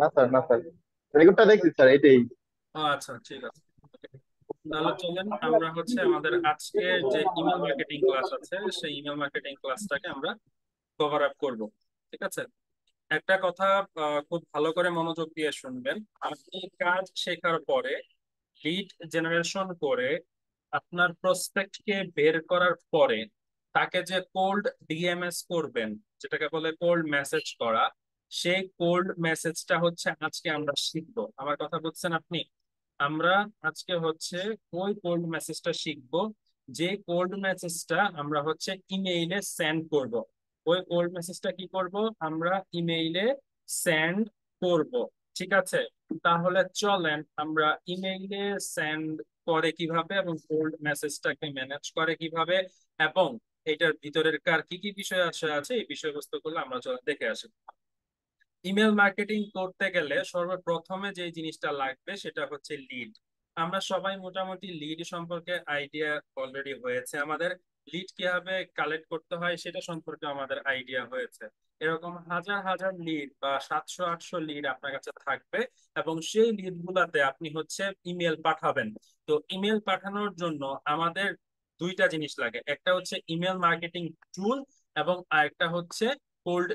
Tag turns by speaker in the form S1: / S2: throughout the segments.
S1: না স্যার, না স্যার, রেকর্ডটা দেখছি স্যার, এটাই।
S2: ও আচ্ছা, ঠিক আছে। Okay, তাহলে চলেন আমরা হচ্ছে আমাদের আজকে যে ইমেল মার্কেটিং ক্লাস আছে সেই ইমেল মার্কেটিং ক্লাসটাকে আমরা কভার আপ করবো। ঠিক আছে, একটা কথা খুব ভালো করে মনোযোগ দিয়ে শুনবেন। আপনি কাজ শেখার পরে, লিড জেনারেশন করে, আপনার প্রসপেক্টকে বের করার পরে তাকে যে কোল্ড ডিএমএস করবেন, যেটাকে বলে কোল্ড মেসেজ করা, সেই কোল্ড মেসেজটা হচ্ছে আজকে আমরা শিখবো। আমার কথা বুঝছেন আপনি? আমরা আজকে হচ্ছে ওই কোল্ড মেসেজটা শিখবো, যে কোল্ড মেসেজটা আমরা হচ্ছে ইমেইলে সেন্ড করব। ওই কোল্ড মেসেজটা কি করব? আমরা ইমেইলে সেন্ড করব। ঠিক আছে, তাহলে চলেন আমরা ইমেইলে সেন্ড করে কিভাবে এবং কোল্ড মেসেজটাকে ম্যানেজ করে কিভাবে এবং এটার ভিতরের কার কি কি বিষয় আছে এই বিষয়বস্তুগুলো আমরা চলেন দেখে আসি। ইমেল মার্কেটিং করতে গেলে সর্বপ্রথমে যে জিনিসটা লাগবে সেটা হচ্ছে লিড। আমরা সবাই মোটামুটি লিড সম্পর্কে আইডিয়া অলরেডি হয়েছে আমাদের। লিড কিভাবে কালেক্ট করতে হয় সেটা সম্পর্কে আমাদের আইডিয়া হয়েছে। এরকম হাজার হাজার লিড বা 700 800 লিড আপনার কাছে থাকবে এবং সেই লিড গুলাতে আপনি হচ্ছে ইমেল পাঠাবেন। তো ইমেল পাঠানোর জন্য আমাদের দুইটা জিনিস লাগে, একটা হচ্ছে ইমেল মার্কেটিং টুল এবং আরেকটা হচ্ছে কোল্ড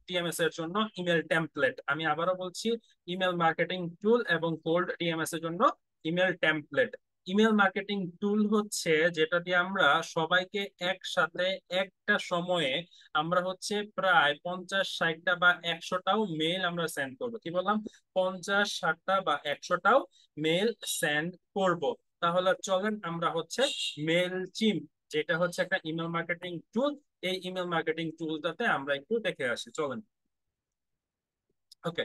S2: ডিএমএস এর জন্য ইমেল টেমপ্লেট। আমি আবারও বলছি, ইমেল মার্কেটিং টুল এবং কোল্ড ডিএমএস এর জন্য ইমেল টেমপ্লেট। ইমেল মার্কেটিং টুল হচ্ছে যেটা দিয়ে আমরা সবাইকে একসাথে একটা সময়ে আমরা হচ্ছে প্রায় 50 60টা বা 100টাও মেল আমরা সেন্ড করব। কি বললাম? 50 60টা বা 100টাও মেল সেন্ড করব। তাহলে চলেন আমরা হচ্ছে মেল চিম, যেটা হচ্ছে একটা ইমেল মার্কেটিং টুল, এই ইমেল মার্কেটিং টুলটাতে আমরা একটু দেখে আসি চলেন। ওকে,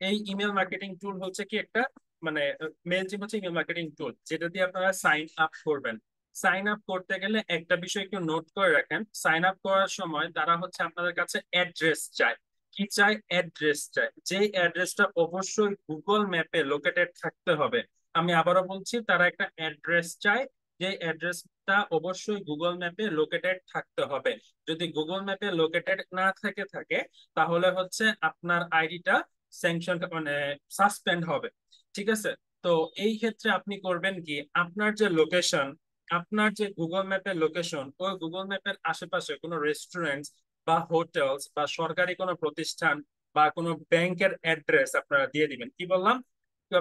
S2: এই ইমেল মার্কেটিং টুল হচ্ছে কি একটা, মানে মেল চিম হচ্ছে ইমেল মার্কেটিং টুল যেটা দিয়ে আপনারা সাইন আপ করবেন। সাইন আপ করতে গেলে একটা বিষয় একটু নোট করে রাখেন, সাইন আপ করার সময় তারা হচ্ছে আপনাদের কাছে অ্যাড্রেস চায়। কি চায়? অ্যাড্রেস চায়, যে অ্যাড্রেসটা অবশ্যই গুগল ম্যাপে লোকেটেড থাকতে হবে। আমি আবারও বলছি, তারা একটা অ্যাড্রেস চায়, যে অ্যাড্রেসটা অবশ্যই গুগল ম্যাপে লোকেটেড থাকতে হবে। যদি গুগল ম্যাপে লোকেটেড না থাকে তাহলে হচ্ছে আপনার আইডিটা স্যাংশন মানে সাসপেন্ড হবে। ঠিক আছে, তো এই ক্ষেত্রে আপনি করবেন কি, আপনার যে লোকেশন, আপনার যে গুগল ম্যাপের লোকেশন, ওই গুগল ম্যাপের আশেপাশে কোনো রেস্টুরেন্ট বা হোটেলস বা সরকারি কোনো প্রতিষ্ঠান বা কোনো ব্যাংকের অ্যাড্রেস আপনারা দিয়ে দিবেন। কি বললাম?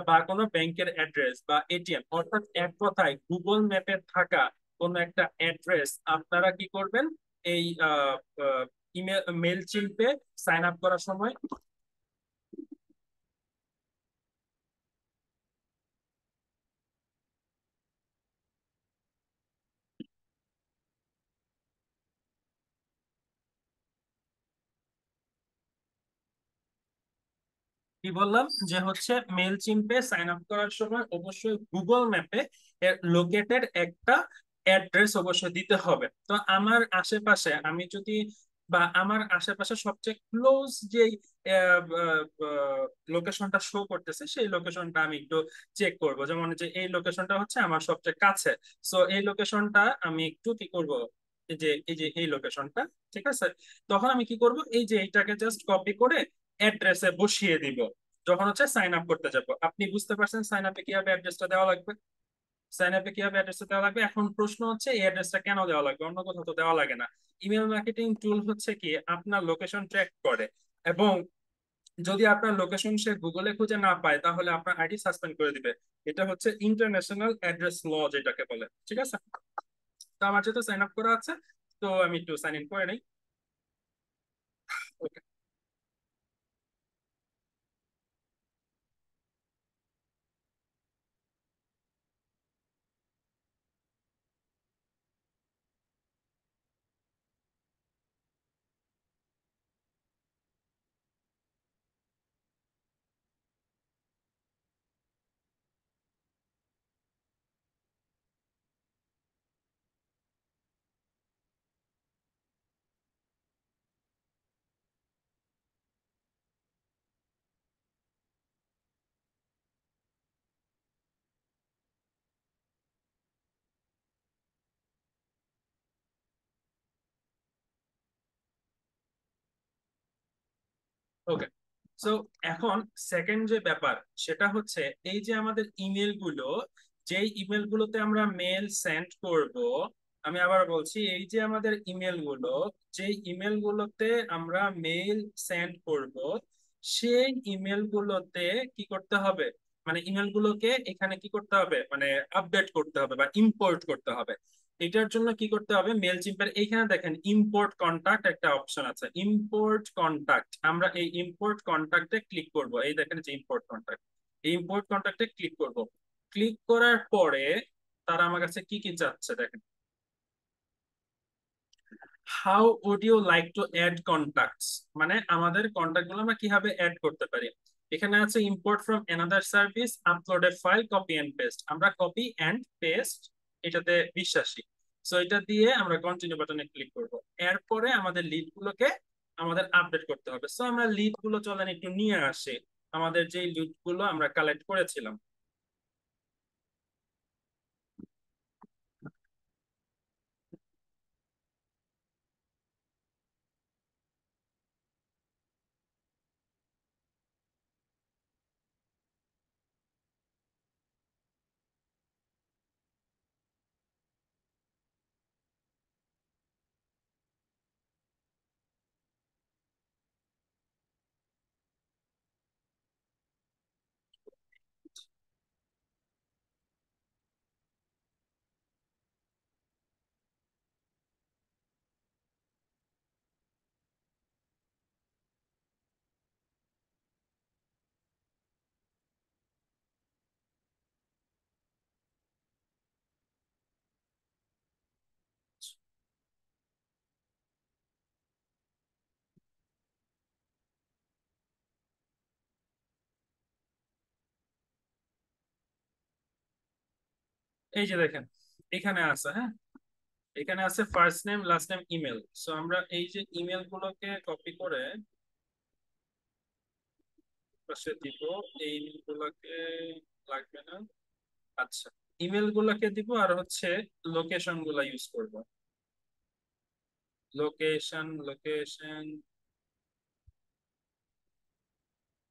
S2: বা কোনো ব্যাংকের অ্যাড্রেস বা এটিএম, অর্থাৎ এক কথায় গুগল ম্যাপে থাকা কোনো একটা অ্যাড্রেস আপনারা কি করবেন, এই ইমেল মেল চিম্পে সাইন আপ করার সময় কি বললাম, যে হচ্ছে মেল চিম্পে সাইন আপ করার সময় অবশ্যই গুগল ম্যাপে লোকেটেড একটা অ্যাড্রেস অবশ্যই দিতে হবে। তো আমার আশেপাশে আমি যদি, বা আমার আশেপাশে সবচেয়ে ক্লোজ যে লোকেশনটা শো করতেছে সেই লোকেশনটা আমি একটু চেক করব। যেমন যে এই লোকেশনটা হচ্ছে আমার সবচেয়ে কাছে, সো এই লোকেশনটা আমি একটু কি করব, এই যে এই লোকেশনটা, ঠিক আছে। তখন আমি কি করব, এই যে এইটাকে জাস্ট কপি করে অ্যাড্রেসে বসিয়ে দিব। যখন হচ্ছে সাইন আপ করতে যাব, আপনি বুঝতে পারছেন সাইন আপে কিভাবে অ্যাড্রেসটা দেওয়া লাগবে। সাইন আপে কিভাবে অ্যাড্রেসটা দেওয়া লাগবে, এখন প্রশ্ন হচ্ছে এই অ্যাড্রেসটা কেন দেওয়া লাগবে, অন্য কোথাও তো দেওয়া লাগে না। ইমেল মার্কেটিং টুল হচ্ছে কি আপনার লোকেশন ট্র্যাক করে এবং যদি আপনার লোকেশন সে গুগলে খুঁজে না পায় তাহলে আপনার আইডি সাসপেন্ড করে দিবে। এটা হচ্ছে ইন্টারন্যাশনাল অ্যাড্রেস ল যেটাকে বলে। ঠিক আছে, তো আমার যেহেতু সাইন আপ করা আছে, তো আমি একটু সাইন ইন করে নিই। ওকে, ওকে, সো এখন সেকেন্ড যে ব্যাপার সেটা হচ্ছে এই যে আমাদের ইমেল গুলো, যেই ইমেল গুলোতে আমরা মেল সেন্ড করব, আমি আবার বলছি এই যে আমাদের ইমেল গুলো, যেই ইমেল গুলোতে আমরা মেল সেন্ড করব, সেই ইমেল গুলোতে কি করতে হবে, মানে ইমেল গুলোকে এখানে কি করতে হবে, মানে আপডেট করতে হবে বা ইম্পোর্ট করতে হবে। এটার জন্য কি করতে হবে, মেল চিম্পের এইখানে দেখেন ইম্পোর্ট কন্টাক্ট একটা অপশন আছে, ইম্পোর্ট কন্টাক্ট, আমরা এই ইম্পোর্ট কন্টাক্টে ক্লিক করব। এই দেখেন যে ইম্পোর্ট কন্টাক্ট, এই ইম্পোর্ট কন্টাক্টে ক্লিক করব। ক্লিক করার পরে তারা আমার কাছে কি কি চাচ্ছে দেখেন, how would you like to add contacts, মানে আমাদের কন্টাক্ট গুলো আমরা কিভাবে অ্যাড করতে পারি। এখানে আছে import from another service, upload a file, copy and paste, আমরা কপি এন্ড পেস্ট এটাতে বিশ্বাসী। সো এটা দিয়ে আমরা কন্টিনিউ বাটনে ক্লিক করব। এরপরে আমাদের লিড গুলোকে আমাদের আপডেট করতে হবে। সো আমরা লিড গুলো চলেন একটু নিয়ে আসি, আমাদের যে লিড গুলো আমরা কালেক্ট করেছিলাম। এই যে দেখেন এখানে আছে, হ্যাঁ, এখানে আছে first name last name email. So আমরা এই যে ইমেল গুলোকে কপি করে পাশে দিব, এই ইমেল গুলোকে লাগবে না। আচ্ছা, ইমেল গুলোকে দিব আর হচ্ছে লোকেশন গুলা ইউজ করব। লোকেশন লোকেশন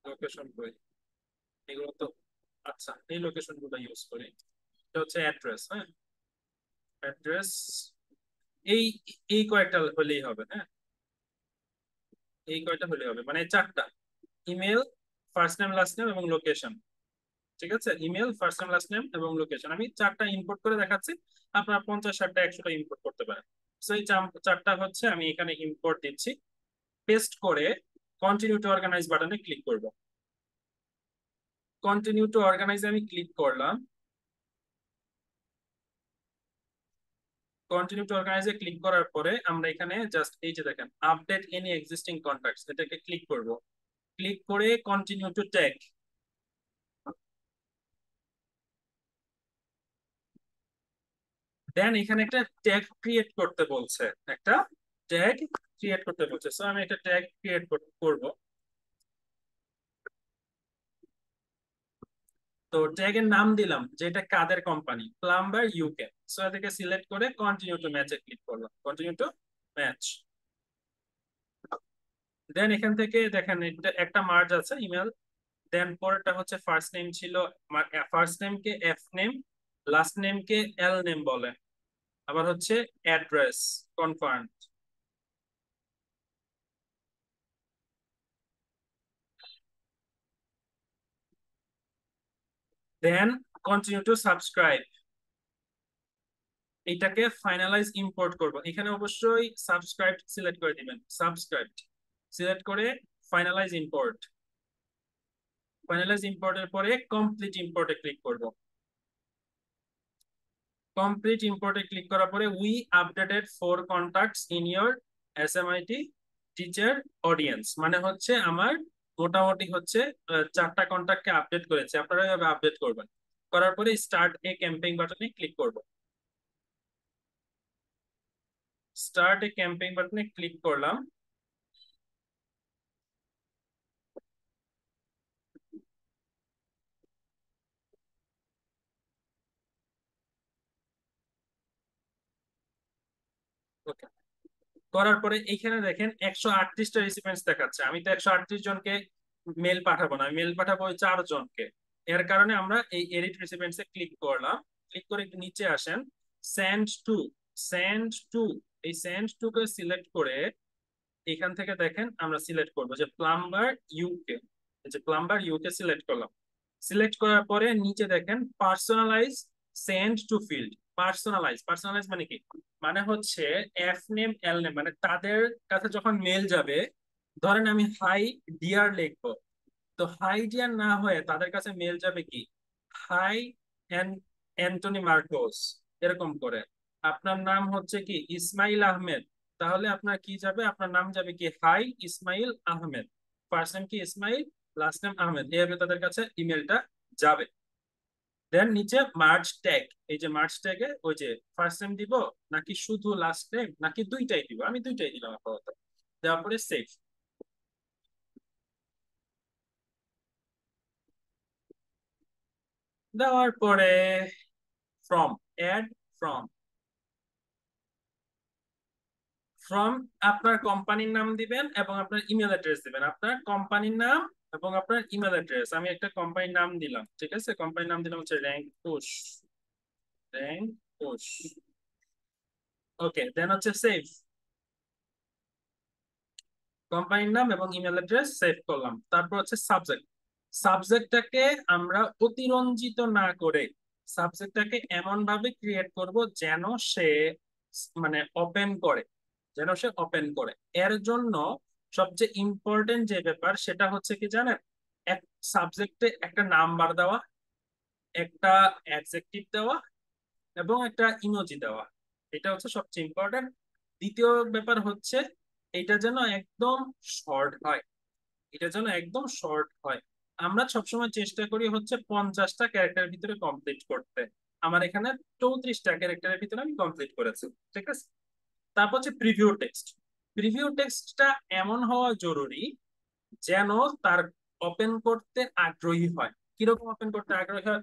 S2: লোকেশন কই, এগুলো তো, আচ্ছা এই লোকেশন গুলো ইউজ করি। এটা হচ্ছে অ্যাড্রেস, হ্যাঁ, অ্যাড্রেস, এই এই কয়েকটা হলেই হবে, হ্যাঁ, এই কয়টা হলেই হবে, মানে চারটা, email, first name last name এবং লোকেশন। ঠিক আছে, email, first name last name এবং লোকেশন, আমি চারটা ইম্পোর্ট করে দেখাচ্ছি, আপনার 50, 60টা, 100টা ইম্পোর্ট করতে পারেন। সো এই চারটা হচ্ছে আমি এখানে ইম্পোর্ট দিচ্ছি। পেস্ট করে কন্টিনিউ টু অর্গানাইজ বাটনে ক্লিক করব। কন্টিনিউ টু অর্গানাইজ আমি ক্লিক করলাম। কন্টিনিউ টু অর্গানাইজে ক্লিক করার পরে আমরা এখানে জাস্ট এই যে দেখেন আপডেট এনি এক্সিস্টিং কন্ট্যাক্টস, এটাকে ক্লিক করব। ক্লিক করে কন্টিনিউ টু ট্যাগ, দেন এখানে একটা ট্যাগ ক্রিয়েট করতে বলছে, একটা ট্যাগ ক্রিয়েট করতে বলছে। সো আমি একটা ট্যাগ ক্রিয়েট করব। তো ট্যাগের নাম দিলাম যে এটা কাদের কোম্পানি, প্লাম্বার ইউকে। সো এটাকে সিলেক্ট করে কন্টিনিউ টু ম্যাচে ক্লিক করলাম, কন্টিনিউ টু ম্যাচ। দেন এখান থেকে দেখেন এটা একটা মার্জ আছে ইমেল। দেন পরেরটা হচ্ছে ফার্স্ট নেম ছিল, ফার্স্ট নেম কে এফ নেম, লাস্ট নেম কে এল নেম বলে, আবার হচ্ছে address confirm. Then continue to subscribe, এটাকে ফাইনালাইজ ইম্পোর্ট করব। এখানে অবশ্যই সাবস্ক্রাইব সিলেক্ট করে দিবেন, সাবস্ক্রাইব সিলেক্ট করে ফাইনালাইজ ইম্পোর্ট। ফাইনালাইজ ইম্পোর্টের পরে কমপ্লিট ইম্পোর্টে ক্লিক করব। কমপ্লিট ইম্পোর্টে ক্লিক করার পরে we updated 4 contacts in your SMIT teacher audience, মানে হচ্ছে আমার মোটামুটি হচ্ছে চারটা কন্টাক্টকে আপডেট করেছে, আপনারা এভাবে আপডেট করবেন। করার পরে স্টার্ট এ ক্যাম্পেইন বাটনে ক্লিক করব। স্টার্ট এ ক্যাম্পেইন বাটনে ক্লিক করলাম। ওকে, করার পরে এইখানে দেখেন 138টা রেসিপিয়েন্টস দেখাচ্ছে, আমি তো 138 জনকে মেল পাঠাবো না, মেল পাঠাবো ওই 4 জনকে। এর কারণে আমরা এই এডিট রিসিপিয়েন্টস এ ক্লিক করলাম। ক্লিক করে একটু নিচে আসেন, সেন্ড টু, সেন্ড টু, এই সেন্ড টু কে সিলেক্ট করে এখান থেকে দেখেন আমরা সিলেক্ট করবো যে প্লাম্বার ইউকে, যে প্লাম্বার ইউকে সিলেক্ট করলাম। সিলেক্ট করার পরে নিচে দেখেন personalize send to field. Personalize, personalize মানে কি, মানে হচ্ছে এফ নেম এল নেম, মানে তাদের কাছে যখন মেল যাবে, ধরেন আমি হাই ডিয়ার লিখবো, তো হাই ডিয়ার না হয়ে তাদের কাছে মেল যাবে কি হাই অ্যান্টনি মার্কোস, এরকম করে। আপনার নাম হচ্ছে কি ইসমাইল আহমেদ, তাহলে আপনার কি যাবে, আপনার নাম যাবে কি hi Ismail Ahmed, first name কি ইসমাইল, লাস্ট নেম আহমেদ, এইভাবে তাদের কাছে ইমেলটা যাবে। দেন নিচে মার্জ ট্যাগ, এই যে মার্জ ট্যাগে ওই যে ফার্স্ট নেম দিব নাকি শুধু লাস্ট নেম নাকি দুইটাই দিব, আমি দুইটাই দিলাম আপাতত। দেওয়ার পরে সেভ। দেওয়ার পরে ফ্রম, অ্যাড ফ্রম। ফ্রম আপনার কোম্পানির নাম দিবেন এবং আপনার ইমেল অ্যাড্রেস দিবেন, আপনার কোম্পানির নাম এবং আপনার ইমেল অ্যাড্রেস। আমি একটা কোম্পানির নাম দিলাম, ঠিক আছে, কোম্পানির নাম দিলাম হচ্ছে র্যাঙ্ক পুশ, র্যাঙ্ক পুশ। ওকে, দেন হচ্ছে সেভ। কোম্পানির নাম এবং ইমেল অ্যাড্রেস সেভ করলাম। তারপর হচ্ছে সাবজেক্ট। সাবজেক্টটাকে আমরা অতিরঞ্জিত না করে সাবজেক্টটাকে এমন ভাবে ক্রিয়েট করব যেন সে মানে ওপেন করে, যেন সে ওপেন করে। এর জন্য সবচেয়ে ইম্পর্টেন্ট যে ব্যাপার সেটা হচ্ছে কি জানেন, এক সাবজেক্টে একটা নাম্বার দেওয়া, একটা অ্যাডজেক্টিভ দেওয়া এবং একটা ইমোজি দেওয়া, এটা হচ্ছে সবচেয়ে ইম্পর্টেন্ট। দ্বিতীয় ব্যাপার হচ্ছে এটা যেন একদম শর্ট হয়, এটা যেন একদম শর্ট হয়। আমরা সবসময় চেষ্টা করি হচ্ছে 50টা ক্যারেক্টারের ভিতরে কমপ্লিট করতে, আমার এখানে 34টা ক্যারেক্টারের ভিতরে আমি কমপ্লিট করেছি, ঠিক আছে। তারপর হচ্ছে প্রিভিউ টেক্সট। প্রিভিউ টেক্সটটা এমন হওয়া জরুরি যেন তার ওপেন করতে আগ্রহী হয়। কিরকম ওপেন করতে আগ্রহী হয়,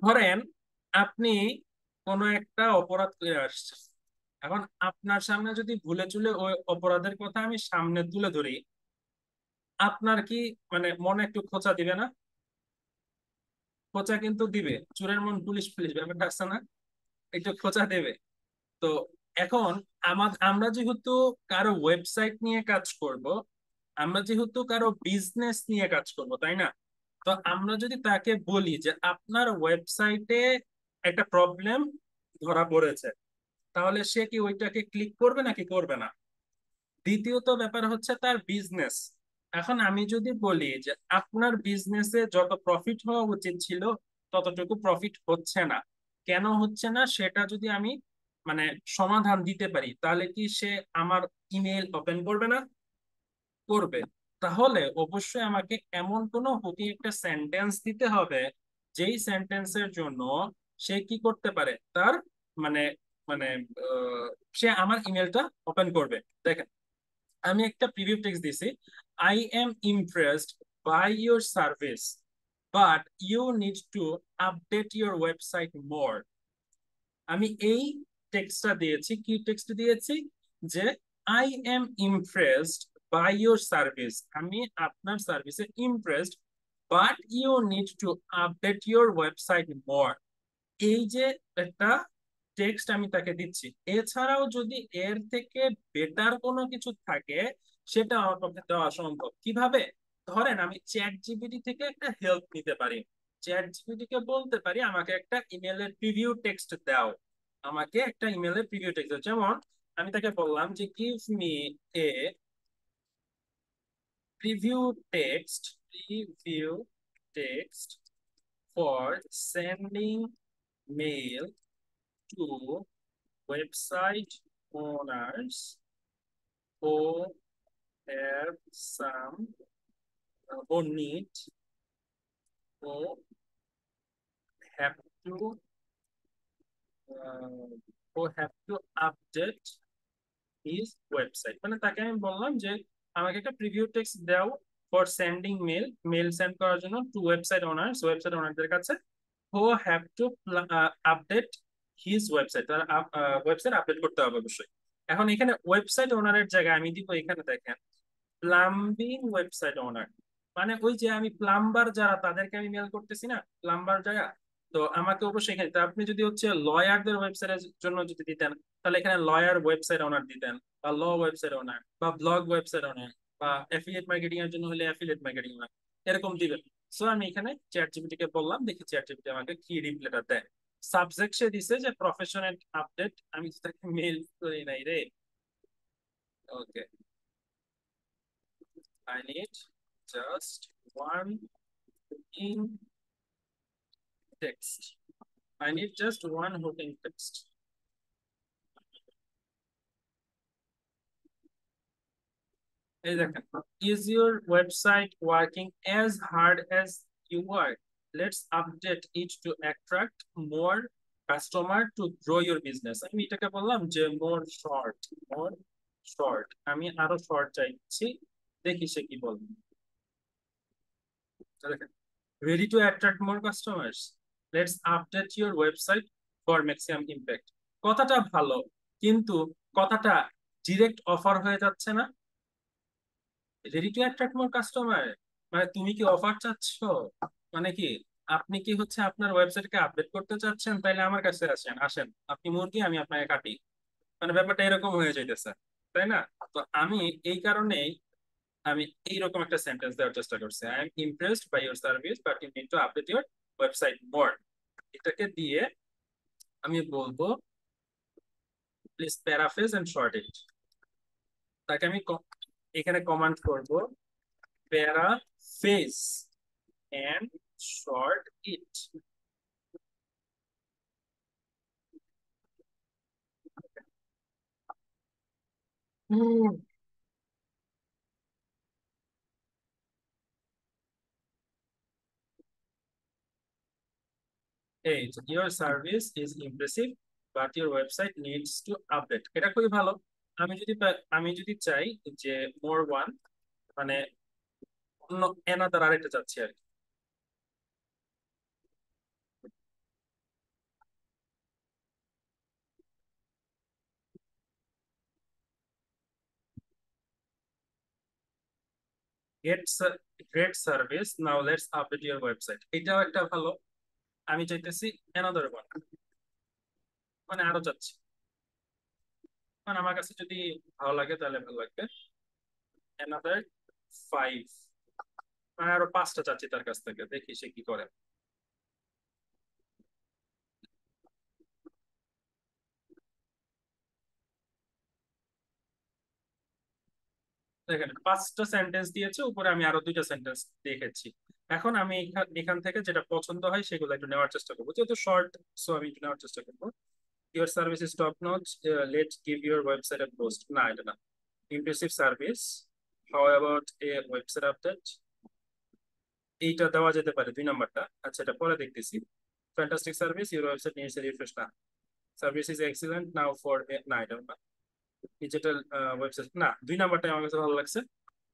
S2: ধরেন আপনি কোনো একটা অপরাধ করে আসছেন, এখন আপনার সামনে যদি ভুলে চুলে ওই অপরাধের কথা আমি সামনে তুলে ধরি, আপনার কি মানে মনে একটু খোঁচা দিবে না? খোঁচা কিন্তু দিবে, চোরের মন পুলিশ পুলিশ ব্যাপারটা আছে না, একটু খোঁচা দেবে। তো এখন আমরা যেহেতু কারো ওয়েবসাইট নিয়ে কাজ করব, আমরা যেহেতু কারো বিজনেস নিয়ে কাজ করব, তাই না? তো আমরা যদি তাকে বলি যে আপনার ওয়েবসাইটে একটা প্রবলেম ধরা পড়েছে, তাহলে সে কি ওইটাকে ক্লিক করবে নাকি করবে না? দ্বিতীয়ত ব্যাপার হচ্ছে তার বিজনেস। এখন আমি যদি বলি যে আপনার বিজনেসে যত প্রফিট হওয়া উচিত ছিল ততটুকু প্রফিট হচ্ছে না, কেন হচ্ছে না সেটা যদি আমি মানে সমাধান দিতে পারি, তাহলে কি সে আমার ইমেল ওপেন করবে না? করবে। তাহলে অবশ্যই আমাকে এমন কোনো হুটি একটা সেন্টেন্স দিতে হবে যেই সেন্টেন্সের জন্য সে কি করতে পারে, তার মানে মানে আহ, সে আমার ইমেলটা ওপেন করবে। দেখেন, আমি একটা প্রিভিউ টেক্সট দিছি, I am impressed by your service but you need to update your website more. আমি এই টেক্সটটা দিয়েছি, কি টেক্সট দিয়েছি, যে I am impressed by your service, আমি আপনার সার্ভিসে impressed, but you need to update your website more. এই যে একটা টেক্সট আমি তাকে দিচ্ছি, এছাড়াও যদি এর থেকে বেটার কোনো কিছু থাকে সেটা আমার পক্ষে দেওয়া সম্ভব। কিভাবে? ধরেন আমি চ্যাট জিপিটি থেকে একটা হেল্প নিতে পারি, চ্যাট জিপিটি কে বলতে পারি আমাকে একটা ইমেলের প্রিভিউ টেক্সট দাও, আমাকে একটা ইমেলের প্রিভিউ টেক্সট দাও। যেমন আমি তাকে বললাম যে give me a preview text, preview text for sending mail to website owners who have some who need who have to who have to update his website। মানে তাকে আমি বললাম যে আমাকে একটা প্রিভিউ টেক্সট দাও for sending mail, mail send করার জন্য টু ওয়েবসাইট ওনার্স, ওয়েবসাইট ওনারদের কাছে, who have to update his website, তার ওয়েবসাইট আপডেট করতে হবে অবশ্যই। এখন এখানে ওয়েবসাইট ওনারের জায়গায় আমি দিব, এখানে দেখেন প্লাম্বিং ওয়েবসাইট ওনার, মানে ওই যে আমি প্লাম্বার যারা তাদেরকে আমি মেল করতেছি না, প্লাম্বার যারা, তো আমাকে অবশ্যই এখানে আপনি যদি হচ্ছে লয়ারদের ওয়েবসাইটের জন্য যদি দিতেন, তাহলে এখানে লয়ার ওয়েবসাইট ওনার দিতেন, বা ল ওয়েবসাইট ওনার, বা ব্লগ ওয়েবসাইট ওনার, বা অ্যাফিলিয়েট মার্কেটিং এর জন্য হলে অ্যাফিলিয়েট মার্কেটিং ওনার, এরকম দিবেন। সো আমি এখানে চ্যাট জিপিটি কে বললাম, দেখি চ্যাট জিপিটি আমাকে কি রিপ্লাইটা দেয়। সাবজেক্ট সে দিছে যে প্রফেশনাল আপডেট, আমি তো তাকে মেল করি নাই রে। ওকে, I need just one in text. I need just one hook in text. এই দেখেন, is your website working as hard as you work? Let's update it to attract more customer to grow your business. আমি এটাকে বললাম যে more short, আমি আরো short চাইছি, দেখি সে কি বলবে। দেখেন, ready to attract more customers, let's update your website for maximum impact। কথাটা ভালো, কিন্তু কথাটা ডিরেক্ট অফার হয়ে যাচ্ছে না। Ready to attract more customer, মানে তুমি কি অফার চাচ্ছ? মানে কি, আপনি কি হচ্ছে আপনার ওয়েবসাইটকে আপডেট করতে চাচ্ছেন? তাইলে আমার কাছে আসেন, আসেন আপনি মুরগি, আমি আপনাকে কাটি। মানে ব্যাপারটা এরকম হয়ে যাইতেছে, তাই না? তো আমি এই কারণেই আমি এইরকম একটা সেন্টেন্স দেওয়ার চেষ্টা করছি, I am impressed by your service but you need to update your website more. এটাকে দিয়ে আমি বলবো please paraphrase and short it. তাকে আমি এখানে কমান্ড করব প্যারাফ্রেজ এন্ড শর্ট ইট। এই your service is impressive but your website needs to update, এটা খুবই ভালো। আমি যদি চাই যে মোর ওয়ান, মানে অন্য এনাদার আরেকটা চাচ্ছি আর কি। Gets great service, now let's update your website, এটাও একটা ভালো। আমি চাইতেছি অ্যানাদার ওয়ান, মানে আরো চাচ্ছি, মানে আমার কাছে যদি ভালো লাগে তাহলে ভালো লাগবে। অ্যানাদার 5, মানে আরো 5টা চাচ্ছি তার কাছ থেকে, দেখি সে কি করে। দেখেন 5টা সেন্টেন্স দিয়েছে, উপরে আমি আরো 2টা সেন্টেন্স দেখেছি। এখন আমি এখান থেকে যেটা পছন্দ হয় সেগুলো একটু নেওয়ার চেষ্টা করবো, যেহেতু শর্ট, সো আমি একটু নেওয়ার চেষ্টা করবো। Your service is top notch, let give your website a post, না এটা না। Impressive service, how about a website update, এইটা দেওয়া যেতে পারে 2 নাম্বারটা। আচ্ছা, এটা পরে দেখতেছি। Fantastic service, your website needs a refresh, না। Service is excellent now for, না এটা না। ডিজিটাল ওয়েবসাইট, না। 2 নাম্বারটাই আমার কাছে ভালো লাগছে,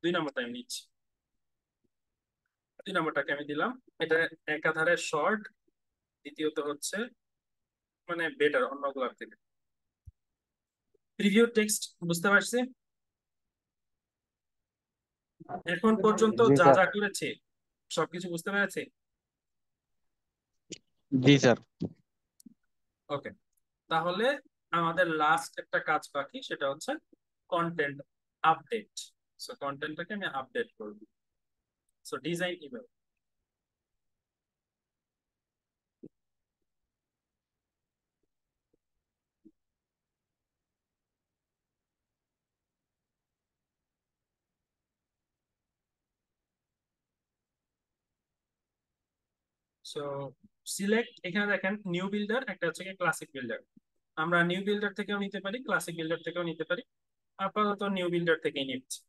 S2: 2 নাম্বারটা আমি নিচ্ছি। 2 নাম্বারটাকে আমি দিলাম। এটা একাধারে শর্ট, দ্বিতীয়ত হচ্ছে মানে বেটার অন্যগুলোর থেকে। প্রিভিউ টেক্সট বুঝতে পারছি এখন পর্যন্ত,
S3: জি
S2: যা
S3: স্যার।
S2: যা করেছে সবকিছু বুঝতে পেরেছি।
S3: জি স্যার।
S2: ওকে, তাহলে আমাদের লাস্ট একটা কাজ বাকি, সেটা হচ্ছে কন্টেন্ট আপডেট। সো কন্টেন্টটাকে আমি আপডেট করব। So design email. So select, এখানে দেখেন নিউ বিল্ডার, একটা হচ্ছে ক্লাসিক বিল্ডার। আমরা নিউ বিল্ডার থেকেও নিতে পারি, ক্লাসিক বিল্ডার থেকেও নিতে পারি। আপাতত নিউ বিল্ডার থেকেই নিচ্ছি।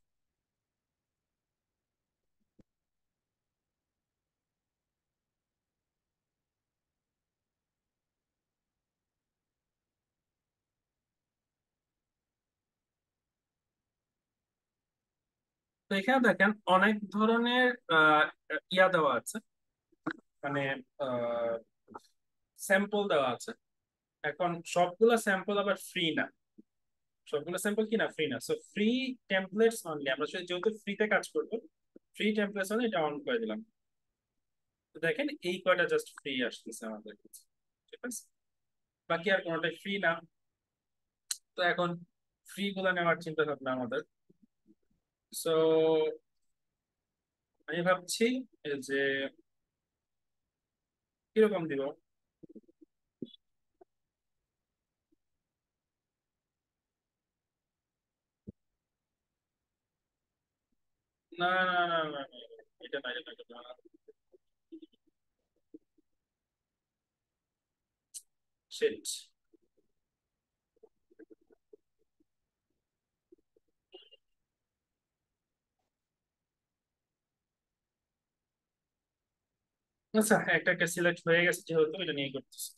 S2: তো এখানে দেখেন অনেক ধরনের ইয়া দেওয়া আছে, মানে স্যাম্পল দেওয়া আছে। এখন সবগুলা স্যাম্পল আবার ফ্রি না, সবগুলো স্যাম্পল কি না, ফ্রি না। সো ফ্রি টেমপ্লেটস অনলি, আমরা যেহেতু ফ্রিতে কাজ করবো, ফ্রি টেমপ্লেটস অনলি এটা অন করে দিলাম। তো দেখেন এই কয়টা জাস্ট ফ্রি আসতেছে আমাদের কাছে, ঠিক আছে, বাকি আর কোনোটাই ফ্রি না। তো এখন ফ্রি গুলো নেওয়ার চিন্তা ভাবনা আমাদের। সো আমি ভাবছি যে কিরকম দিব। না না না না না, এটা না, এটা না। Shit. আচ্ছা, একটা একটা সিলেক্ট হয়ে গেছে যেহেতু, এটা নিয়ে করতেছি।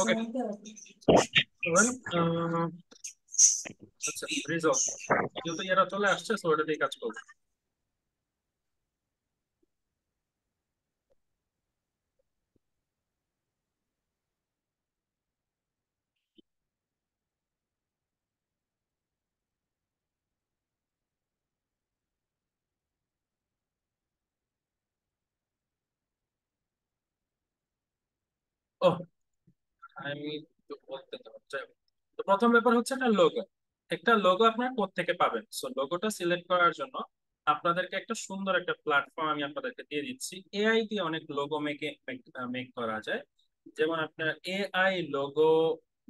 S2: ওকে, আচ্ছা, রিজলভ যেহেতু এরা চলে আসছে, সো এটা দিয়ে কাজ করবো। ও, আমি তো বলতে তো যাই হোক। তো প্রথম ব্যাপার হচ্ছে একটা লোগো। একটা লোগো আপনারা কোত্থেকে পাবেন? সো লোগোটা সিলেক্ট করার জন্য আপনাদেরকে একটা সুন্দর একটা প্ল্যাটফর্ম আমি আপনাদেরকে দিয়ে দিচ্ছি। এআই দিয়ে অনেক লোগো মেক করা যায়। যেমন আপনার এআই লোগো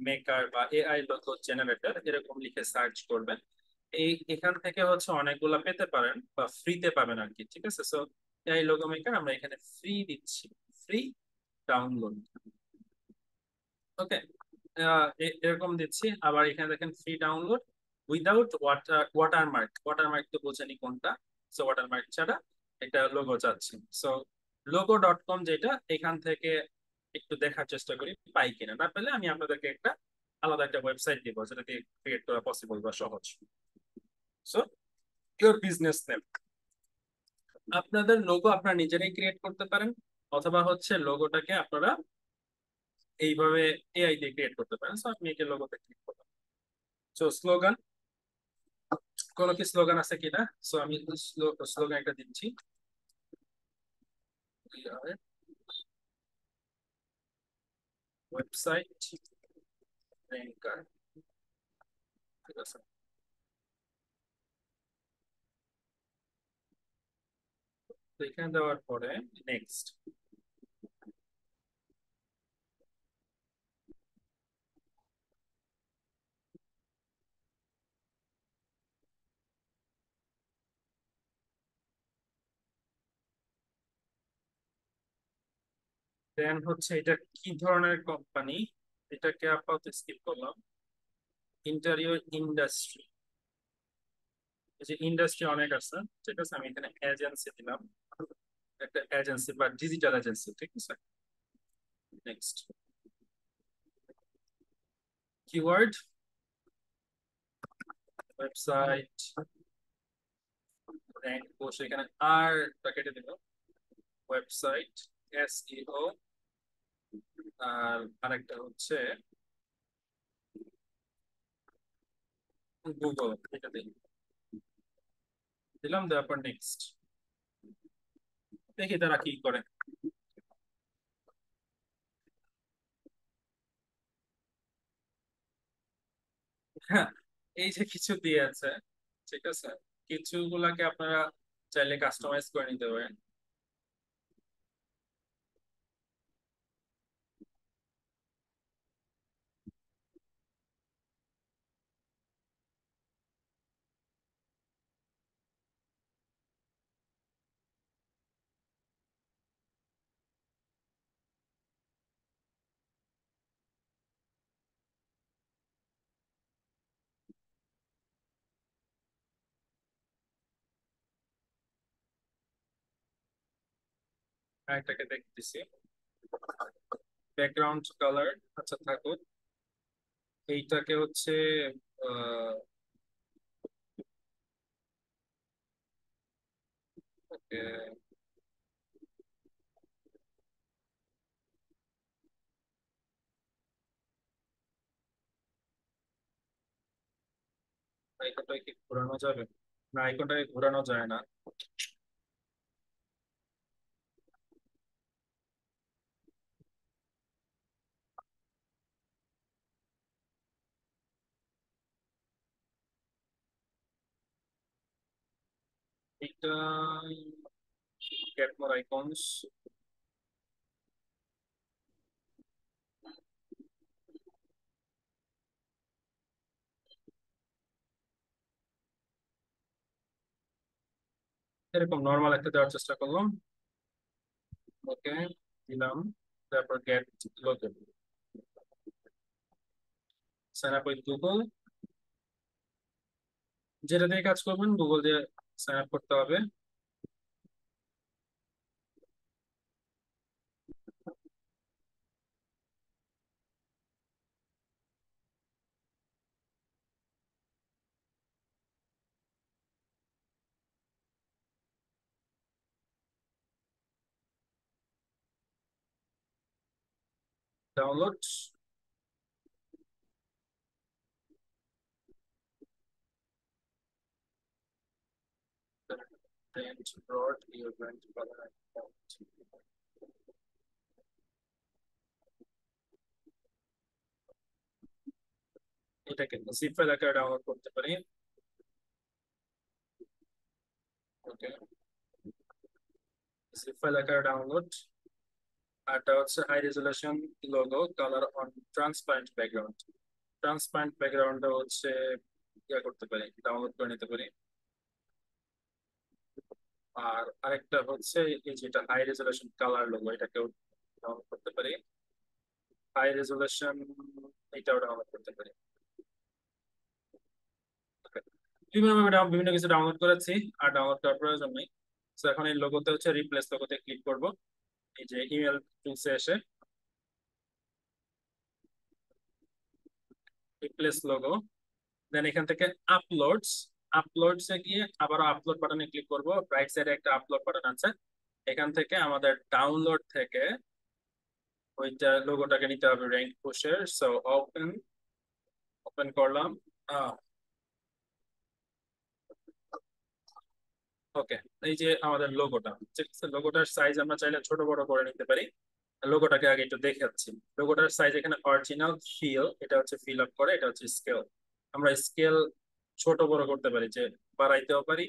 S2: মেকার বা এআই লোগো জেনারেটর এরকম লিখে সার্চ করবেন। এখান থেকে হচ্ছে অনেকগুলা পেতে পারেন বা ফ্রিতে পাবেন আর কি, ঠিক আছে। সো এআই লোগো মেকার আমরা এখানে ফ্রি দিচ্ছি, ফ্রি ডাউনলোড। ওকে, এরকম দিচ্ছি। আবার এখানে দেখেন free download without watermark. Watermark তো বোঝেনি কোনটা। সো ওয়াটারমার্ক ছাড়া একটা লোগো চাচ্ছি। সো logo.com, যেটা এখান থেকে একটু দেখার চেষ্টা করি পাই কিনা। না পেলে আমি আপনাদেরকে একটা আলাদা একটা ওয়েবসাইট দিব যেটা দিয়ে ক্রিয়েট করা পসিবল বা সহজ। সো ইউর বিজনেস নেম, আপনাদের লোগো আপনারা নিজেরাই ক্রিয়েট করতে পারেন, অথবা হচ্ছে লোগোটাকে আপনারা এইভাবে এআই দিয়ে ক্রিয়েট করতে পারেন। সো আপনি এটা লোগোতে ক্লিক করবেন। সো স্লোগান, কোনো কি স্লোগান আছে কিনা? সো আমি স্লোগান একটা দিচ্ছি, ওয়েবসাইট র্যাঙ্কার, ঠিক আছে। তো এখানে দেওয়ার পরে নেক্সট, দেন হচ্ছে এটা কি ধরনের কোম্পানি, এটাকে আপাতত স্কিপ করলাম। ইন্টেরিয়র ইন্ডাস্ট্রি, এই যে ইন্ডাস্ট্রি অনেক আছে, ঠিক আছে, আমি এখানে এজেন্সি দিলাম, একটা এজেন্সি বা ডিজিটাল এজেন্সি, ঠিক আছে। Next keyword website rank post, এখানে আর কেটে দিল, ওয়েবসাইট এসইও, আর আরেকটা হচ্ছে গুগল, এটা দিলাম, দেওয়ার পর নেক্সট, দেখি তারা কি করে। হ্যাঁ, এই যে কিছু দিয়ে আছে, ঠিক আছে, কিছুগুলাকে আপনারা চাইলে কাস্টমাইজ করে নিতে পারেন। আরেকটাকে দেখতেছি, ব্যাকগ্রাউন্ড কালার, আচ্ছা থাকুক, এইটাকে হচ্ছে আহ ওকে, আইকনটাকে কি ঘোরানো যাবে? না, আইকনটাকে ঘোরানো যায় না। এটা গেট মোর আইকনস, এরকম নর্মাল একটা দেওয়ার চেষ্টা করলাম। ওকে, দিলাম, তারপর get logo, sign up with Google, যেটা দিয়ে কাজ করবেন গুগল দিয়ে সাইন আপ করতে হবে। Download, print brought your brand color account, এটাকে জিপ ফাইল আকারে ডাউনলোড করতে পারি। ওকে, জিপ ফাইল আকারে ডাউনলোড, আরটা হচ্ছে high resolution logo colour on transparent background, transparent ব্যাকগ্রাউন্ডটা হচ্ছে ইয়া করতে পারি, ডাউনলোড করে নিতে পারি। আর আরেকটা হচ্ছে এই যেটা হাই রেজুলেশন কালার লোগো, এটাকেও ডাউনলোড করতে পারি, হাই রেজুলেশন এটাও ডাউনলোড করতে পারি। Okay. বিভিন্ন কিছু ডাউনলোড করেছি, আর ডাউনলোড করার প্রয়োজন নেই। তো এখন এই লোগোতে হচ্ছে রিপ্লেস লোগোতে ক্লিক করব, এই যে ইমেল টুলসে এসে রিপ্লেস লোগো, দেন এখান থেকে আপলোডস, আপলোডসে গিয়ে আবার আপলোড বাটনে ক্লিক করব, রাইট সাইডে একটা আপলোড বাটন আছে, এখান থেকে আমাদের ডাউনলোড থেকে ওইটা লোগোটাকে নিতে হবে র্যাঙ্ক পুশের। সো ওপেন, ওপেন করলাম, ওকে, এই যে আমাদের লোগোটা, ঠিক আছে, লোগোটার সাইজ আমরা চাইলে ছোট বড় করে নিতে পারি। লোগোটাকে আগে একটু দেখাচ্ছি, লোগোটার সাইজ এখানে অরিজিনাল, ফিল, এটা হচ্ছে ফিল আপ করে, এটা হচ্ছে স্কেল, আমরা স্কেল ছোট বড় করতে পারি, যে বাড়াইতেও পারি,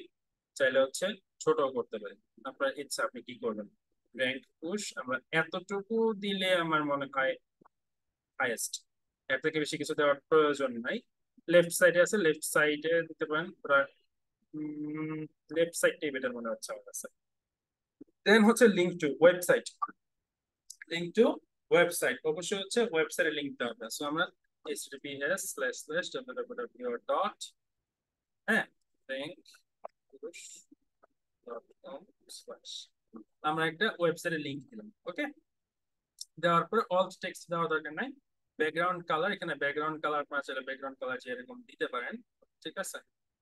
S2: চাইলে হচ্ছে ছোট করতে পারি, আপনার ইচ্ছা আপনি কি করবেন। র্যাঙ্ক পুশ আমরা এতটুকু দিলে আমার মনে হয় হাইয়েস্ট, এর থেকে বেশি কিছু দেওয়ার প্রয়োজন নাই। লেফট সাইডে আছে, লেফট সাইডে দিতে পারেন, লেফট সাইডটাই বেটার মনে হচ্ছে আমার কাছে। দেন হচ্ছে link to website, link to website অবশ্যই হচ্ছে ওয়েবসাইটে লিঙ্ক দিতে হবে। সো আমরা https://www dot, হ্যাঁ, rank.com/, আমরা একটা ওয়েবসাইটে লিঙ্ক দিলাম। ওকে, দেওয়ার পরে অল্ট টেক্সট দেওয়ার দরকার নাই। ব্যাকগ্রাউন্ড কালার, এখানে ব্যাকগ্রাউন্ড কালার আপনারা চাইলে ব্যাকগ্রাউন্ড কালার যেরকম দিতে পারেন, ঠিক আছে।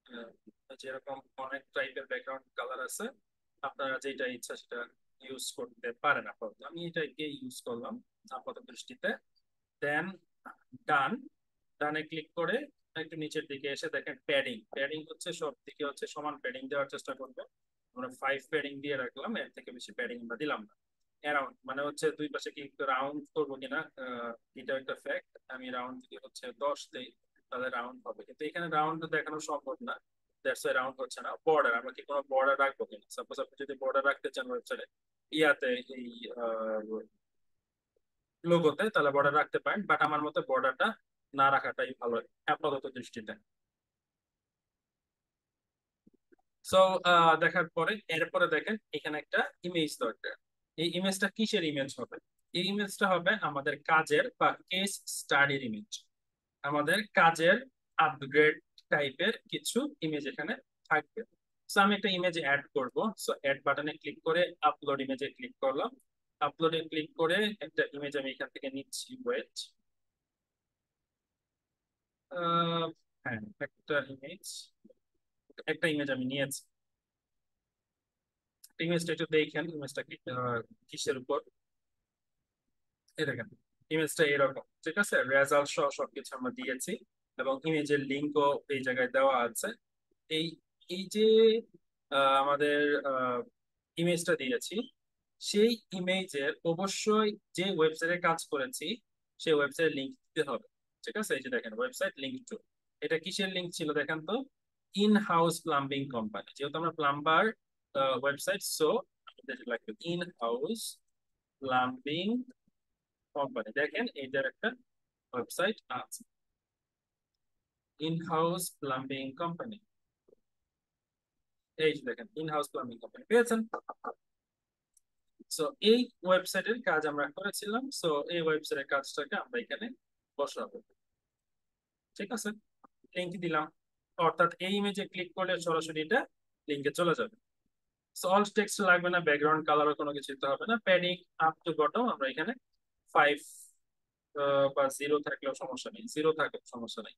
S2: আহ, যেরকম অনেক টাইপের ব্যাকগ্রাউন্ড কালার আছে, আপনারা যেটা ইচ্ছা সেটা ইউজ করতে পারেন। আপাতত আমি এটাকে ইউজ করলাম আপাতত দৃষ্টিতে। দেন ডান, ডানে ক্লিক করে একটু নিচের দিকে এসে দেখেন প্যাডিং, প্যাডিং হচ্ছে সব দিকে হচ্ছে সমান প্যাডিং দেওয়ার চেষ্টা করবে। আমরা 5 প্যাডিং দিয়ে রাখলাম, এর থেকে বেশি প্যাডিং আমরা দিলাম না। অ্যারাউন্ড মানে হচ্ছে দুই পাশে কি একটু রাউন্ড করবো কিনা, এটা একটা ফ্যাক্ট। আমি রাউন্ড যদি হচ্ছে 10 দেই তাহলে রাউন্ড হবে, কিন্তু এখানে রাউন্ড দেখানো সম্ভব না, দ্যাটস ওয়াই রাউন্ড হচ্ছে না। বর্ডার, আমরা কি কোনো বর্ডার রাখবো কিনা, সাপোজ আপনি যদি বর্ডার রাখতে চান ওয়েবসাইটে ইয়াতে এই লোগোতে, তাহলে বর্ডার রাখতে পারেন, বাট আমার মতে বর্ডারটা না রাখাটাই ভালো আপাতত দৃষ্টিতে। সো দেখার পরে এরপরে দেখেন এখানে একটা ইমেজ দরকার। এই ইমেজটা কিসের ইমেজ হবে? এই ইমেজটা হবে আমাদের কাজের বা কেস স্টাডির ইমেজ। আমাদের কাজের আপগ্রেড টাইপের কিছু ইমেজ এখানে থাকবে। সো আমি একটা ইমেজ অ্যাড করব। সো অ্যাড বাটনে ক্লিক করে আপলোড ইমেজে ক্লিক করলাম। আপলোডে ক্লিক করে একটা ইমেজ আমি এখান থেকে নিচ্ছি, ওয়েট। হ্যাঁ, একটা ইমেজ আমি নিয়েছি। ইমেজটা একটু দেখেন, ইমেজটা কিসের উপর, এই দেখেন ইমেজটা এরকম, ঠিক আছে। রেজাল্ট সহ সবকিছু আমরা দিয়েছি এবং ইমেজের লিঙ্কও এই জায়গায় দেওয়া আছে। এই এই যে আমাদের ইমেজটা দিয়েছি, সেই ইমেজের অবশ্যই যে ওয়েবসাইটে কাজ করেছি সেই ওয়েবসাইটের লিঙ্ক দিতে হবে, ঠিক আছে। এই যে দেখেন ওয়েবসাইট লিঙ্ক টু, এটা কিসের লিঙ্ক ছিল দেখেন তো, ইন হাউস প্লাম্বিং কোম্পানি, যেহেতু আমরা প্লাম্বার ওয়েবসাইট, সো লাগবে ইন হাউস প্লাম্বিং কোম্পানি। দেখেন এইটার একটা ওয়েবসাইট আছে, ইন হাউস প্লাম্বিং কোম্পানি। এই যে দেখেন ইন হাউস প্লাম্বিং কোম্পানি পেয়েছেন। সো এই ওয়েবসাইটের কাজ আমরা করেছিলাম, সো এই ওয়েবসাইটের কাজটাকে আমরা এখানে বসাবো, ঠিক আছে। লিংক দিলাম, অর্থাৎ এই ইমেজে ক্লিক করলে সরাসরি এটা লিংকে চলে যাবে। সো অল টেক্সট লাগবে না, ব্যাকগ্রাউন্ড কালারও কোনো কিছু দিতে হবে না। প্যাডিং আপ টু বটম আমরা এখানে 5 বা 0 থাকলেও সমস্যা নেই, 0 থাকলেও সমস্যা নেই।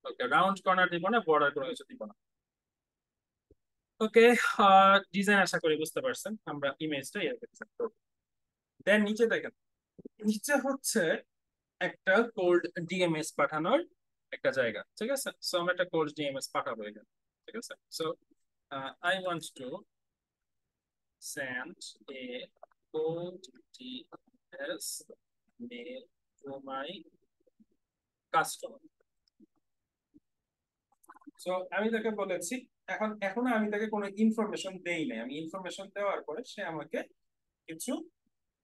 S2: ওকে, রাউন্ড কর্নার দিব না, বর্ডার কোনো কিছু দিব না। ওকে, ডিজাইন আশা করি বুঝতে পারছেন। আমরা ইমেজটা এরকম সেট করব। দেন নিচে দেখেন, নিচে হচ্ছে একটা কোল্ড ডিএমএস পাঠানোর একটা জায়গা, ঠিক আছে। সো আমরা একটা কোল্ড ডিএমএস পাঠাবো এখানে, ঠিক আছে। So I want to send a cold DMs mail to my customer. So আমি তাকে বলেছি, এখন আমি তাকে কোনো ইনফরমেশন দেই নাই, আমি ইনফরমেশন দেওয়ার পরে সে আমাকে কিছু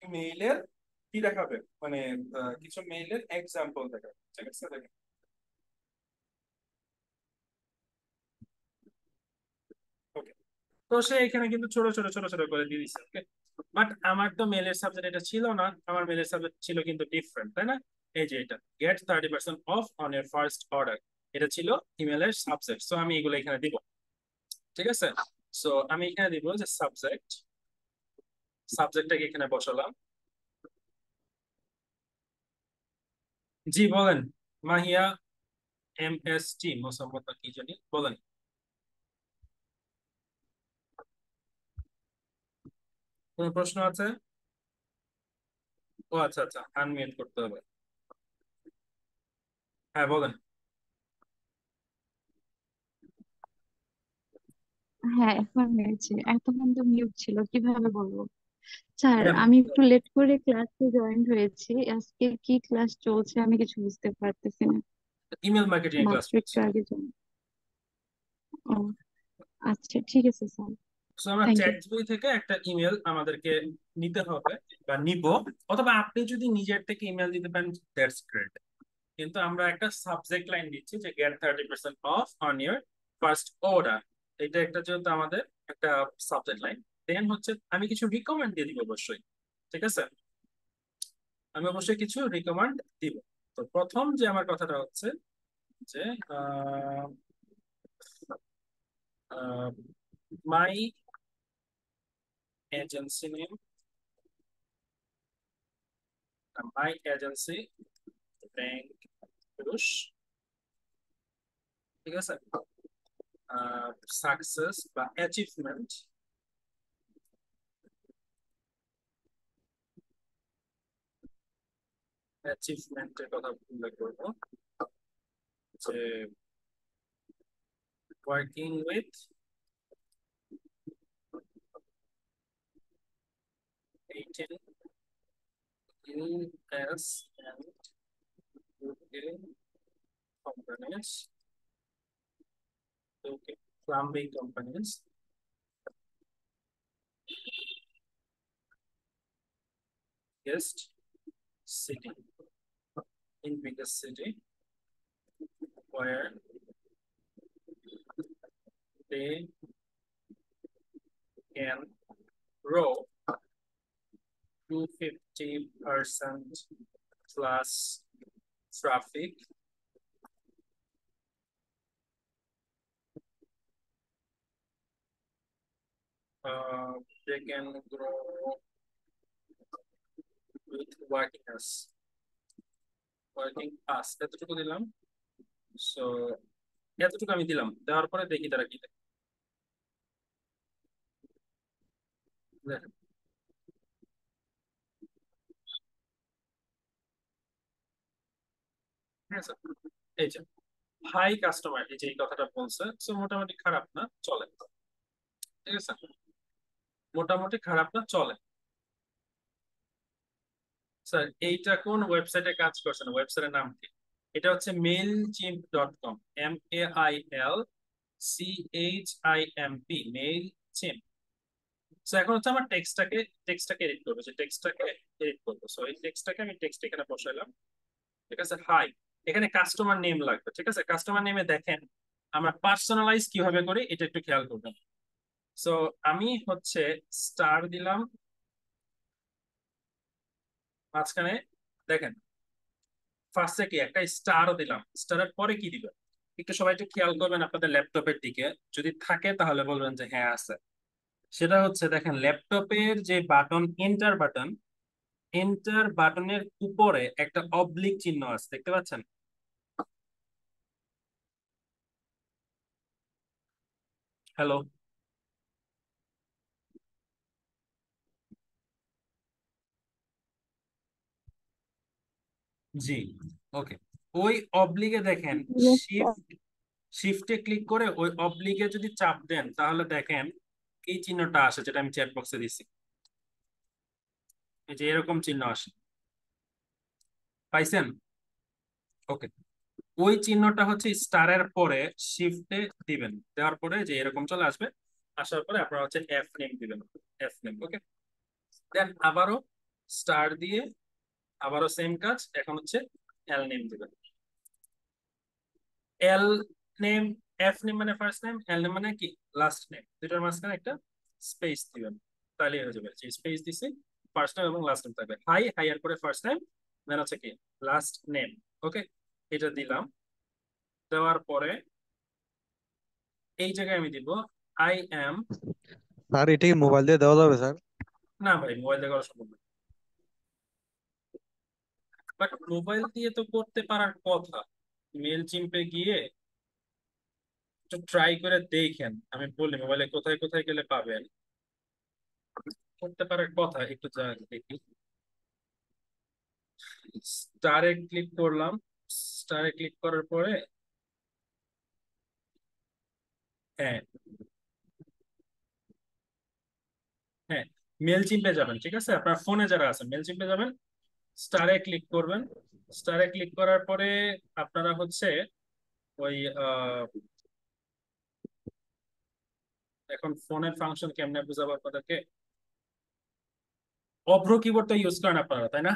S2: মেইলের কি দেখাবে, মানে কিছু মেইলের এক্সাম্পল দেখাবে, ঠিক আছে। দেখেন ওকে, তো সে এখানে কিন্তু ছোট ছোট ছোট ছোট করে দিয়ে দিচ্ছে, ওকে। বাট আমার তো মেলের সাবজেক্ট এটা ছিল না, আমার মেলের সাবজেক্ট ছিল কিন্তু ডিফারেন্ট, তাই না। এই যে এটা get 30% off on your first order, এটা ছিল ইমেলের সাবজেক্ট। সো আমি এগুলো এখানে দিব, ঠিক আছে। সো আমি এখানে দিব যে সাবজেক্ট, সাবজেক্টটাকে এখানে বসালাম। জি বলেন, মাহিয়া MST মোসাম্মদ না কি জানি বলেন। কোনো প্রশ্ন আছে? ও আচ্ছা আচ্ছা, আনমিউট করতে হবে। হ্যাঁ বলেন।
S3: হ্যাঁ, এখন হয়েছে, এতক্ষণ তো মিউট ছিল, কিভাবে বলবো? স্যার,
S2: হ্যাঁ,
S3: আমি একটু লেট করে ক্লাসে জয়েন হয়েছি। আজকে কি ক্লাস চলছে আমি কিছু বুঝতে পারতেছি না।
S2: ইমেল মার্কেটিং এর ক্লাস
S3: মাত্র
S2: করছি।
S3: একটু আগে জয়েন। ও আচ্ছা, ঠিক আছে স্যার।
S2: সো আমরা
S3: থ্যাংক ইউ।
S2: চ্যাট জিপিটি থেকে একটা ইমেল আমাদেরকে নিতে হবে বা নিব, অথবা আপনি যদি নিজের থেকে ইমেল দিতে পারেন দ্যাটস গ্রেট। কিন্তু আমরা একটা সাবজেক্ট লাইন দিচ্ছি যে get 30% off on your first order, এটা একটা যেহেতু আমাদের একটা সাবজেক্ট লাইন। দেন হচ্ছে আমি কিছু রিকমেন্ড দিয়ে দিব অবশ্যই, ঠিক আছে। আমি অবশ্যই কিছু রিকমেন্ড দিব। তো প্রথম যে আমার কথাটা হচ্ছে যে my agency name my agency rank পুরুষ, ঠিক আছে। সাকসেস বা অ্যাচিভমেন্ট, অ্যাচিভমেন্টের কথা উল্লেখ করবো যে working with 18 US and UK companies, UK plumbing companies, biggest city, in biggest city where they can grow 250% plus traffic, they can grow with working us এতটুকু দিলাম। সো এতটুকু আমি দিলাম, দেওয়ার পরে দেখি তারা কি দেয়। দেখেন, ঠিক আছে, এই যে হাই কাস্টমার, এই যে এই কথাটা বলছে, সো মোটামুটি খারাপ না, চলে, ঠিক আছে, মোটামুটি খারাপ না, চলে। স্যার এইটা কোন ওয়েবসাইটে কাজ করছেন, ওয়েবসাইটের নাম কি? এটা হচ্ছে mailchimp.com, MAILCHIMP, মেইলচিম্প। সো এখন হচ্ছে আমার টেক্সটটাকে এডিট করবো, যে টেক্সটটাকে এডিট করবো। সো এই টেক্সটটাকে আমি টেক্সট এখানে বসাইলাম, ঠিক আছে। হাই, এখানে কাস্টমার নেম লাগবে, ঠিক আছে। কাস্টমার নেমে দেখেন আমরা পার্সোনালাইজ কিভাবে করি এটা একটু খেয়াল করবেন। সো আমি হচ্ছে স্টার দিলাম মাঝখানে, দেখেন ফার্স্টে কি একটা স্টার দিলাম, স্টারের পরে কি দিবেন একটু সবাই একটু খেয়াল করবেন আপনাদের ল্যাপটপের দিকে, যদি থাকে তাহলে বলবেন যে হ্যাঁ আছে। সেটা হচ্ছে দেখেন ল্যাপটপের যে বাটন, এন্টার বাটনের উপরে একটা অবলিক চিহ্ন আছে, দেখতে পাচ্ছেন? হ্যালো, জি, ওকে। ওই অবলিগে দেখেন
S3: Yes, sir.
S2: শিফটে ক্লিক করে ওই অবলিগে যদি চাপ দেন তাহলে দেখেন এই চিহ্নটা আসে, যেটা আমি চ্যাট বক্সে দিছি, এই যে এরকম চিহ্ন আসে, পাইছেন? ওকে, ওই চিহ্নটা হচ্ছে স্টারের পরে শিফটে দিবেন, দেওয়ার পরে যে এরকম চলে আসবে, আসার পরে আপনারা হচ্ছে এফ নেম দিবেন, এফ নেম, ওকে। দেন আবারও স্টার দিয়ে আবারও সেম কাজ, এখন হচ্ছে এল নেম দিবেন। এল নেম, এফ নেম মানে ফার্স্ট নেম, এল নেম মানে কি লাস্ট নেম, দুটার মাঝখানে একটা স্পেস দিবেন, তাহলে হয়ে যাবে। যে স্পেস দিছি, ফার্স্ট নেম এবং লাস্ট নেম থাকবে, হাই, হাই এর পরে ফার্স্ট নেম, দেন হচ্ছে কি লাস্ট নেম, ওকে। এটা দিলাম, দেওয়ার পরে এই জায়গায় আমি দিব আই এম।
S4: স্যার এটা কি মোবাইল দিয়ে দেওয়া যাবে স্যার?
S2: না ভাই, মোবাইল দিয়ে করা সম্ভব না, বাট মোবাইল দিয়ে তো করতে পারার কথা। মেল চিম্পে গিয়ে একটু ট্রাই করে দেখেন, আমি বলি মোবাইলে কোথায় কোথায় গেলে পাবেন, করতে পারার কথা। একটু দেখি, স্টারে ক্লিক করলাম, স্টারে ক্লিক করার পরে হ্যাঁ, হ্যাঁ, মেল চিম্পে যাবেন, ঠিক আছে। আপনার ফোনে যারা আছেন মেল চিম্পে যাবেন, স্টারে ক্লিক করবেন, স্টারে ক্লিক করার পরে আপনারা হচ্ছে ওই এখন ফোনের ফাংশন কেমনে বুঝাবো আপনাদেরকে, অভ্র কিবোর্ডটা ইউজ করেন আপনারা, তাই না?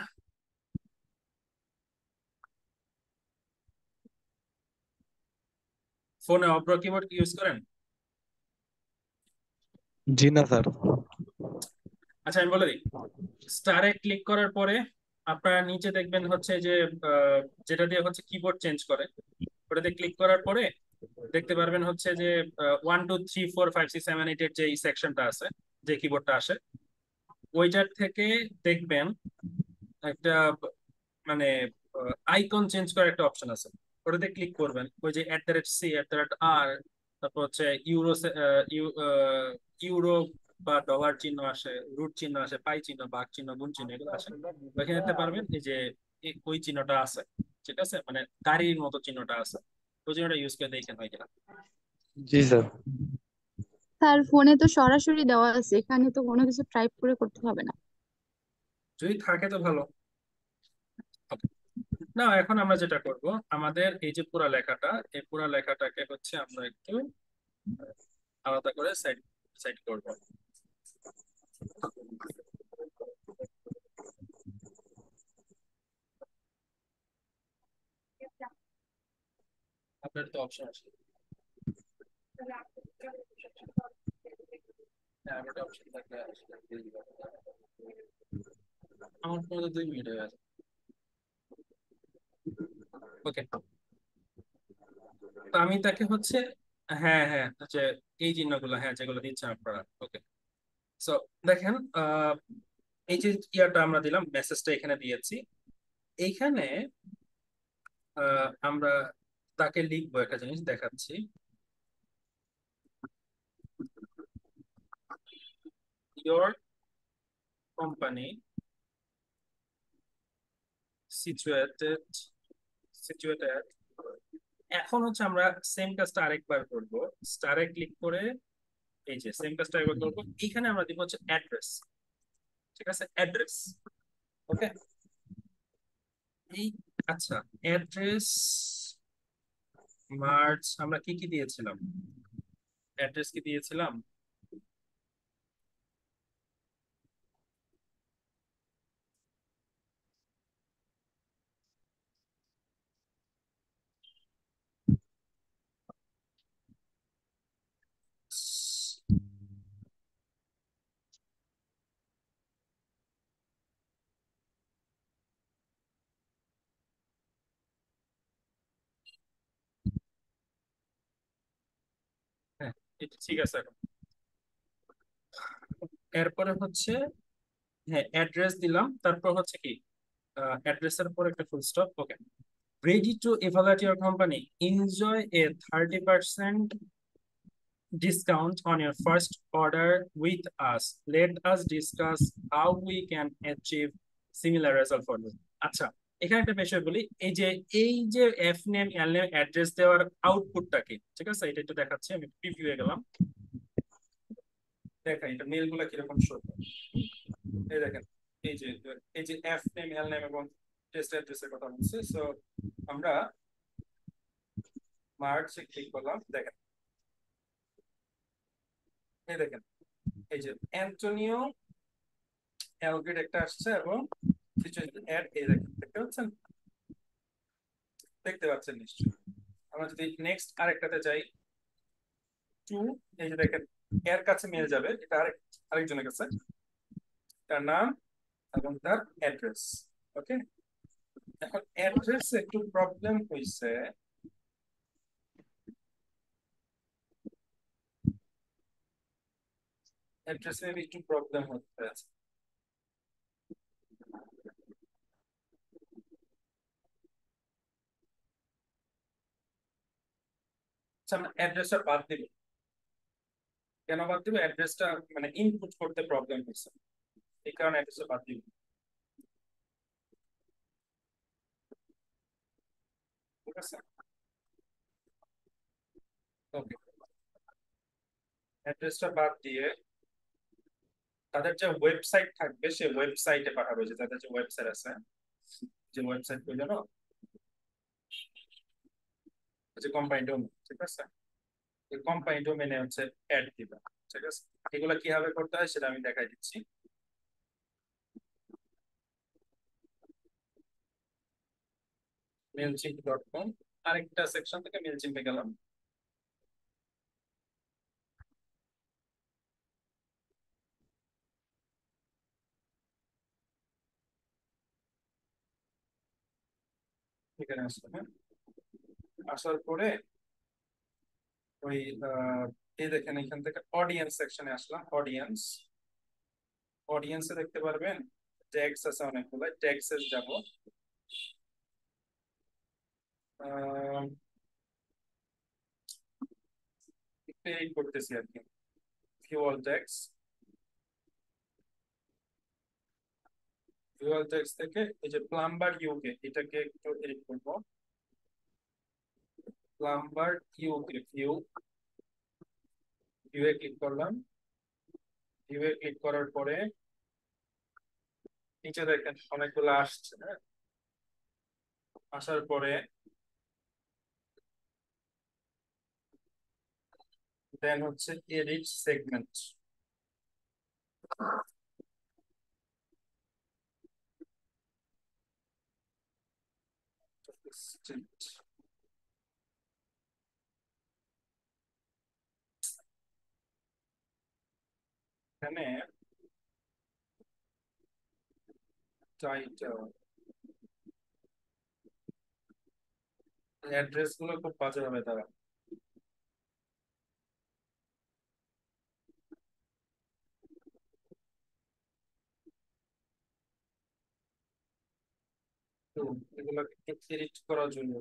S2: ফোনে অভ্র কিবোর্ড ইউজ করেন?
S4: জি না স্যার।
S2: আচ্ছা আমি বলে দিই, স্টারে ক্লিক করার পরে আপনারা নিচে দেখবেন হচ্ছে যে যেটা দিয়ে হচ্ছে কিবোর্ড চেঞ্জ করে, ওটাতে ক্লিক করার পরে দেখতে পারবেন হচ্ছে যে 1 2 3 4 5 6 7 8 এর যে সেকশনটা আছে, যে কিবোর্ডটা আসে, ওইটার থেকে দেখবেন একটা মানে আইকন চেঞ্জ করার একটা অপশন আছে, ওটাতে ক্লিক করবেন। ওই যে @c @r, তারপর হচ্ছে ইউরো বা ডলার চিহ্ন আসে, রুট চিহ্ন আসে, পাই চিহ্ন, ভাগ চিহ্ন, গুণ চিহ্ন, এগুলো আসে। ওইখানে দেখতে পারবেন এই যে ওই চিহ্নটা আছে, ঠিক আছে, মানে গাড়ির মতো চিহ্নটা আছে, ওই চিহ্নটা ইউজ করে দেখেন হয় কিনা।
S4: জি স্যার।
S3: স্যার ফোনে তো সরাসরি দেওয়া আছে, এখানে তো কোনো কিছু টাইপ করে করতে হবে না।
S2: যদি থাকে তো ভালো। Okay. না, এখন আমরা যেটা করব, আমাদের এই যে পুরা লেখাটা, এই পুরা লেখাটাকে হচ্ছে আমরা একটু আলাদা করে সাইড সাইড করব। আপনার তো অপশন আছে, হ্যাঁ আমার অপশন থাকলে আমার ফোনে 2 মিনিট হয়ে গেছে। ওকে, তো আমি তাকে হচ্ছে, হ্যাঁ হ্যাঁ, যে এই চিহ্নগুলো, হ্যাঁ যেগুলো দিচ্ছেন আপনারা। ওকে, সো দেখেন, এই যে ইয়াটা আমরা দিলাম, মেসেজটা এখানে দিয়েছি। এইখানে আমরা তাকে লিখবো, একটা জিনিস দেখাচ্ছি। Your company situated। এখন হচ্ছে আমরা সেম কাজটা আরেকবার করব, স্টারে ক্লিক করে এই যে সেম কাজটা আরেকবার করব। এখানে আমরা দিব হচ্ছে অ্যাড্রেস, ঠিক আছে, অ্যাড্রেস। ওকে, এই আচ্ছা, অ্যাড্রেস মার্চ আমরা কি কি দিয়েছিলাম, অ্যাড্রেস কি দিয়েছিলাম, হ্যাঁ এটা ঠিক আছে। এখন এরপরে হচ্ছে, হ্যাঁ অ্যাড্রেস দিলাম, তারপর হচ্ছে কি অ্যাড্রেসের পর একটা full stop. Okay, ready to evaluate your company, enjoy a 30% discount on your first order with us. Let us discuss how we can achieve similar result for you. আচ্ছা, এখানে একটা বিষয় বলি, এই যে এফ নেম, এল নেম, অ্যাড্রেস দেওয়ার আউটপুটটা কি, ঠিক আছে, এটা একটু দেখাচ্ছি। আমি প্রিভিউ এ গেলাম, দেখেন এটা মেল গুলা কিরকম শো করে। এই দেখেন, এই যে এফ নেম, এল নেম এবং টেস্ট অ্যাড্রেসের কথা বলছে। সো আমরা মার্চে ক্লিক করলাম, দেখেন এই দেখেন, এই যে অ্যান্টোনিও অ্যালগ্রেড একটা আসছে এবং সিচুয়েশন অ্যাড, এই দেখেন, দেখতে পাচ্ছেন, দেখতে পাচ্ছেন নিশ্চয়ই। আমরা যদি নেক্সট আরেকটাতে যাই, টু, এই যে দেখেন এর কাছে মেল যাবে, এটা আরেকজনের কাছে, তার নাম এবং তার অ্যাড্রেস। ওকে, এখন অ্যাড্রেস একটু প্রবলেম হয়েছে, অ্যাড্রেসে একটু প্রবলেম হচ্ছে। আচ্ছা, আমরা অ্যাড্রেসটা বাদ দিব, কেন বাদ দিব, অ্যাড্রেসটা মানে ইনপুট করতে প্রবলেম হয়েছে, এই কারণে অ্যাড্রেসটা বাদ দিব। ঠিক আছে, ওকে, অ্যাড্রেসটা বাদ দিয়ে তাদের যে ওয়েবসাইট থাকবে সেই ওয়েবসাইটে পাঠাবো, যে তাদের যে ওয়েবসাইট আছে, যে ওয়েবসাইট গুলো না, যে কোম্পানি ডোমেন, ঠিক আছে, এই কোম্পানি ডোমেনে হচ্ছে অ্যাড দিবা। ঠিক আছে, এগুলো কিভাবে করতে হয় সেটা আমি দেখাই দিচ্ছি। mailchimp.com, আরেকটা সেকশন থেকে মেলচিম্পে গেলাম, এখানে আসলাম, হ্যাঁ, আসার পরে ওই এই দেখেন এখান থেকে অডিয়েন্স সেকশনে আসলাম। অডিয়েন্সে দেখতে পারবেন ট্যাগস আছে অনেকগুলো, ট্যাগসে যাব, আহ, একটু edit করতেছি আর কি। ফুয়েল ট্যাক্স, ফুয়েল ট্যাক্স থেকে এই যে প্লাম্বার ইউকে এটাকে একটু এডিট করব। প্লাম্বার ইউকে ভিউ এ ক্লিক করলাম। ভিউ এ ক্লিক করার পরে নিচে দেখেন অনেকগুলো আসছে, হ্যাঁ। আসার পরে দেন হচ্ছে এডিট সেগমেন্ট। এখানে টাইটেল, অ্যাড্রেস গুলো খুব বাজে হবে তারা। তো এগুলোকে এডিট করার জন্য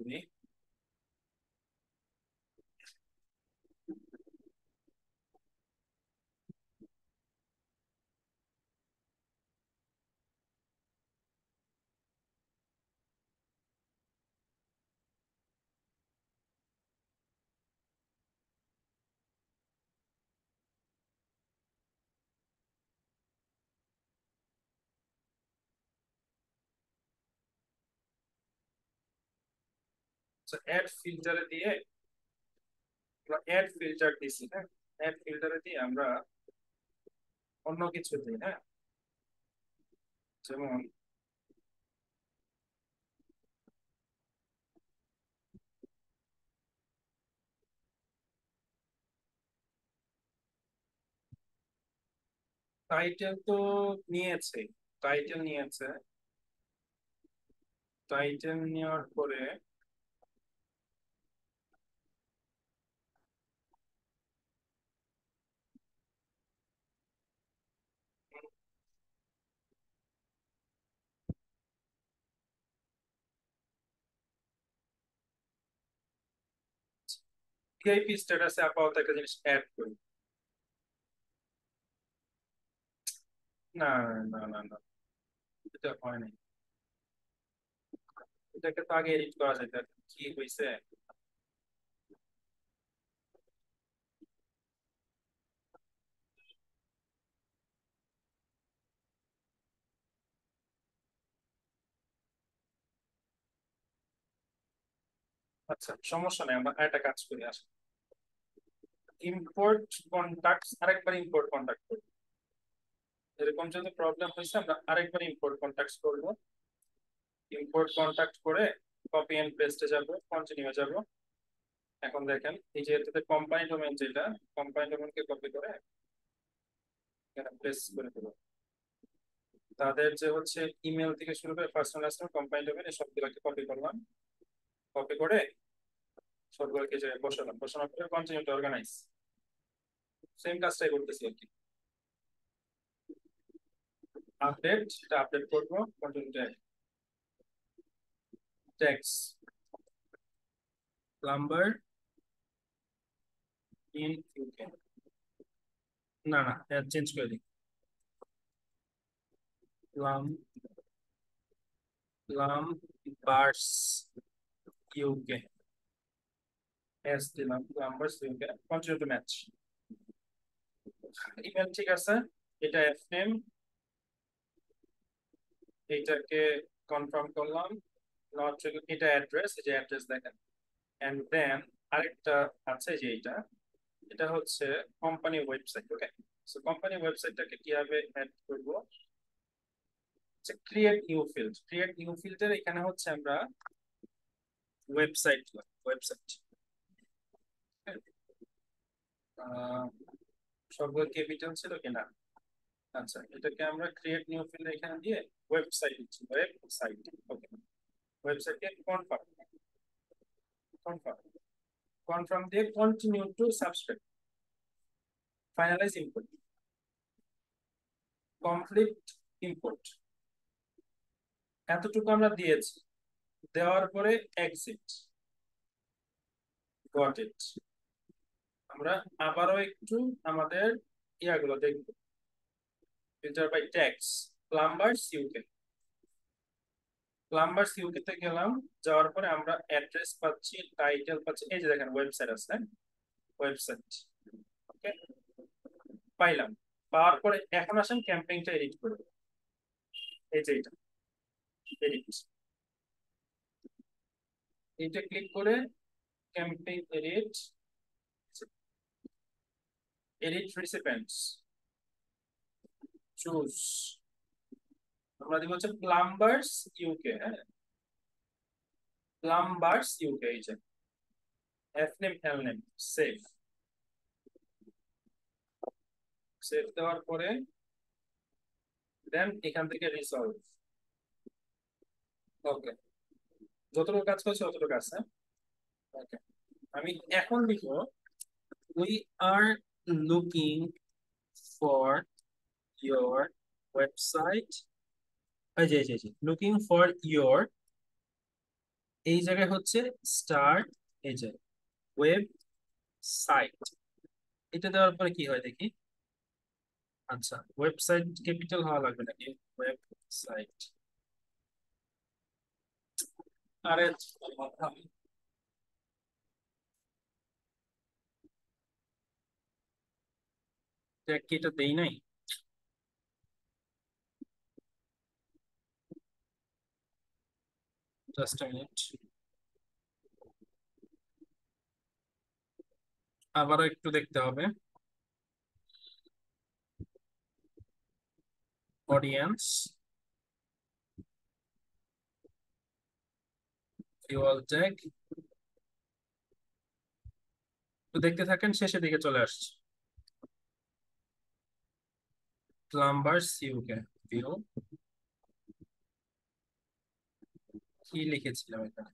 S2: অ্যাড ফিল্টারে দিয়ে, অ্যাড ফিল্টার দিছি, হ্যাঁ। অ্যাড ফিল্টারে দিয়ে আমরা অন্য কিছু দিই, হ্যাঁ। যেমন টাইটেল তো নিয়েছে, টাইটেল নিয়েছে। টাইটেল নেওয়ার পরে ভিআইপি স্ট্যাটাসে আপাতত একটা জিনিস অ্যাড করি। না না না না, এটা হয় নাই। এটাকে তো আগে এডিট করা যেত, কি হয়েছে। আচ্ছা সমস্যা নেই, আমরা একটা কাজ করি আসলে। ইম্পোর্ট কন্টাক্টস, আরেকবার ইম্পোর্ট কন্টাক্ট করব। এরকম যদি প্রবলেম হয়েছে আমরা আরেকবার ইম্পোর্ট কন্টাক্টস করব। ইম্পোর্ট কন্টাক্ট করে কপি এন্ড পেস্টে যাব, কন্টিনিউ যাব। এখন দেখেন এই যে এটাতে কোম্পানি ডোমেইন, যেটা কোম্পানি ডোমেইনকে কপি করে এখানে পেস্ট করে দেব। তাদের যে হচ্ছে ইমেল থেকে শুরু করে পার্সোনাল অ্যাসিস্ট্যান্ট, কোম্পানি ডোমেইন, এই সবগুলোকে কপি করলাম। কপি করে সবগুলোকে যে বসালাম, বসানোর পরে কন্টিনিউ টু অর্গানাইজ। সেম কাজটাই করতেছি আর কি। আপডেট, এটা আপডেট করবো। Continue tax plumber in UK, না না চেঞ্জ করে দিই। প্লাম প্লাম্বার্স ইউকে, এস দিলাম, প্লাম্বার্স UK, continue to match. Email ঠিক আছে, এটা এফ নেম, এইটাকে কনফার্ম করলাম। নট, এটা অ্যাড্রেস, এই যে অ্যাড্রেস দেখেন। এন্ড দেন আরেকটা আছে যে এটা, এটা হচ্ছে কোম্পানি ওয়েবসাইট। ওকে, সো কোম্পানি ওয়েবসাইটটাকে কিভাবে অ্যাড করব, create new field. Create new ফিল্ডের এখানে হচ্ছে আমরা ওয়েবসাইট, ওয়েবসাইট সবগুলো ক্যাপিটাল ছিল কিনা। আচ্ছা, এটাকে আমরা ক্রিয়েট নিউ ফিল্ড এখানে দিয়ে ওয়েবসাইট দিচ্ছি, ওয়েবসাইট। ওকে, ওয়েবসাইটকে কনফার্ম, কনফার্ম, কনফার্ম দিয়ে continue to subscribe, finalise import, complete import. এতটুকু আমরা দিয়েছি। দেওয়ার পরে এক্সিট, গট ইট। আমরা আবারও একটু আমাদের ইয়াগুলো দেখব। Filter by tax, plumbers UK. Plumbers UK তে গেলাম, যাওয়ার পরে আমরা অ্যাড্রেস পাচ্ছি, টাইটেল পাচ্ছি, এই যে দেখেন ওয়েবসাইট আছে, ওয়েবসাইট। ওকে, পাইলাম। পাওয়ার পরে এখন আসেন ক্যাম্পেইনটা এডিট করব। এই যে এটা এডিট, এইটা ক্লিক করে ক্যাম্পেইন এডিট, এডিট রিসিপেন্টস, চুজ। আমরা দিব হচ্ছে প্লাম্বার্স ইউকে। হ্যাঁ, প্লাম্বার্স ইউকে, এই যে এফ নেম এল নেম, সেভ। সেভ দেওয়ার পরে দেন এখান থেকে রিসলভ। ওকে, যতটুকু কাজ হয়েছে ততটুকু আছে। ওকে, আমি এখন লিখবো we are looking for your website. এই যে লুকিং ফর ইয়োর, এই জায়গায় হচ্ছে স্টার্ট, এই যে ওয়েব সাইট। এটা দেওয়ার পরে কি হয় দেখি। আচ্ছা, ওয়েবসাইট ক্যাপিটাল হওয়া লাগবে নাকি? ওয়েবসাইট, আরে ট্যাগ কি এটা দেই নাই? জাস্ট আ মিনিট, আবারও একটু দেখতে হবে। অডিয়েন্স, ফিউয়াল ট্যাগ, তো দেখতে থাকেন, শেষের দিকে চলে আসছে। প্লাম্বার্স ইউকে, ভিউ, কি লিখেছিলাম এখানে?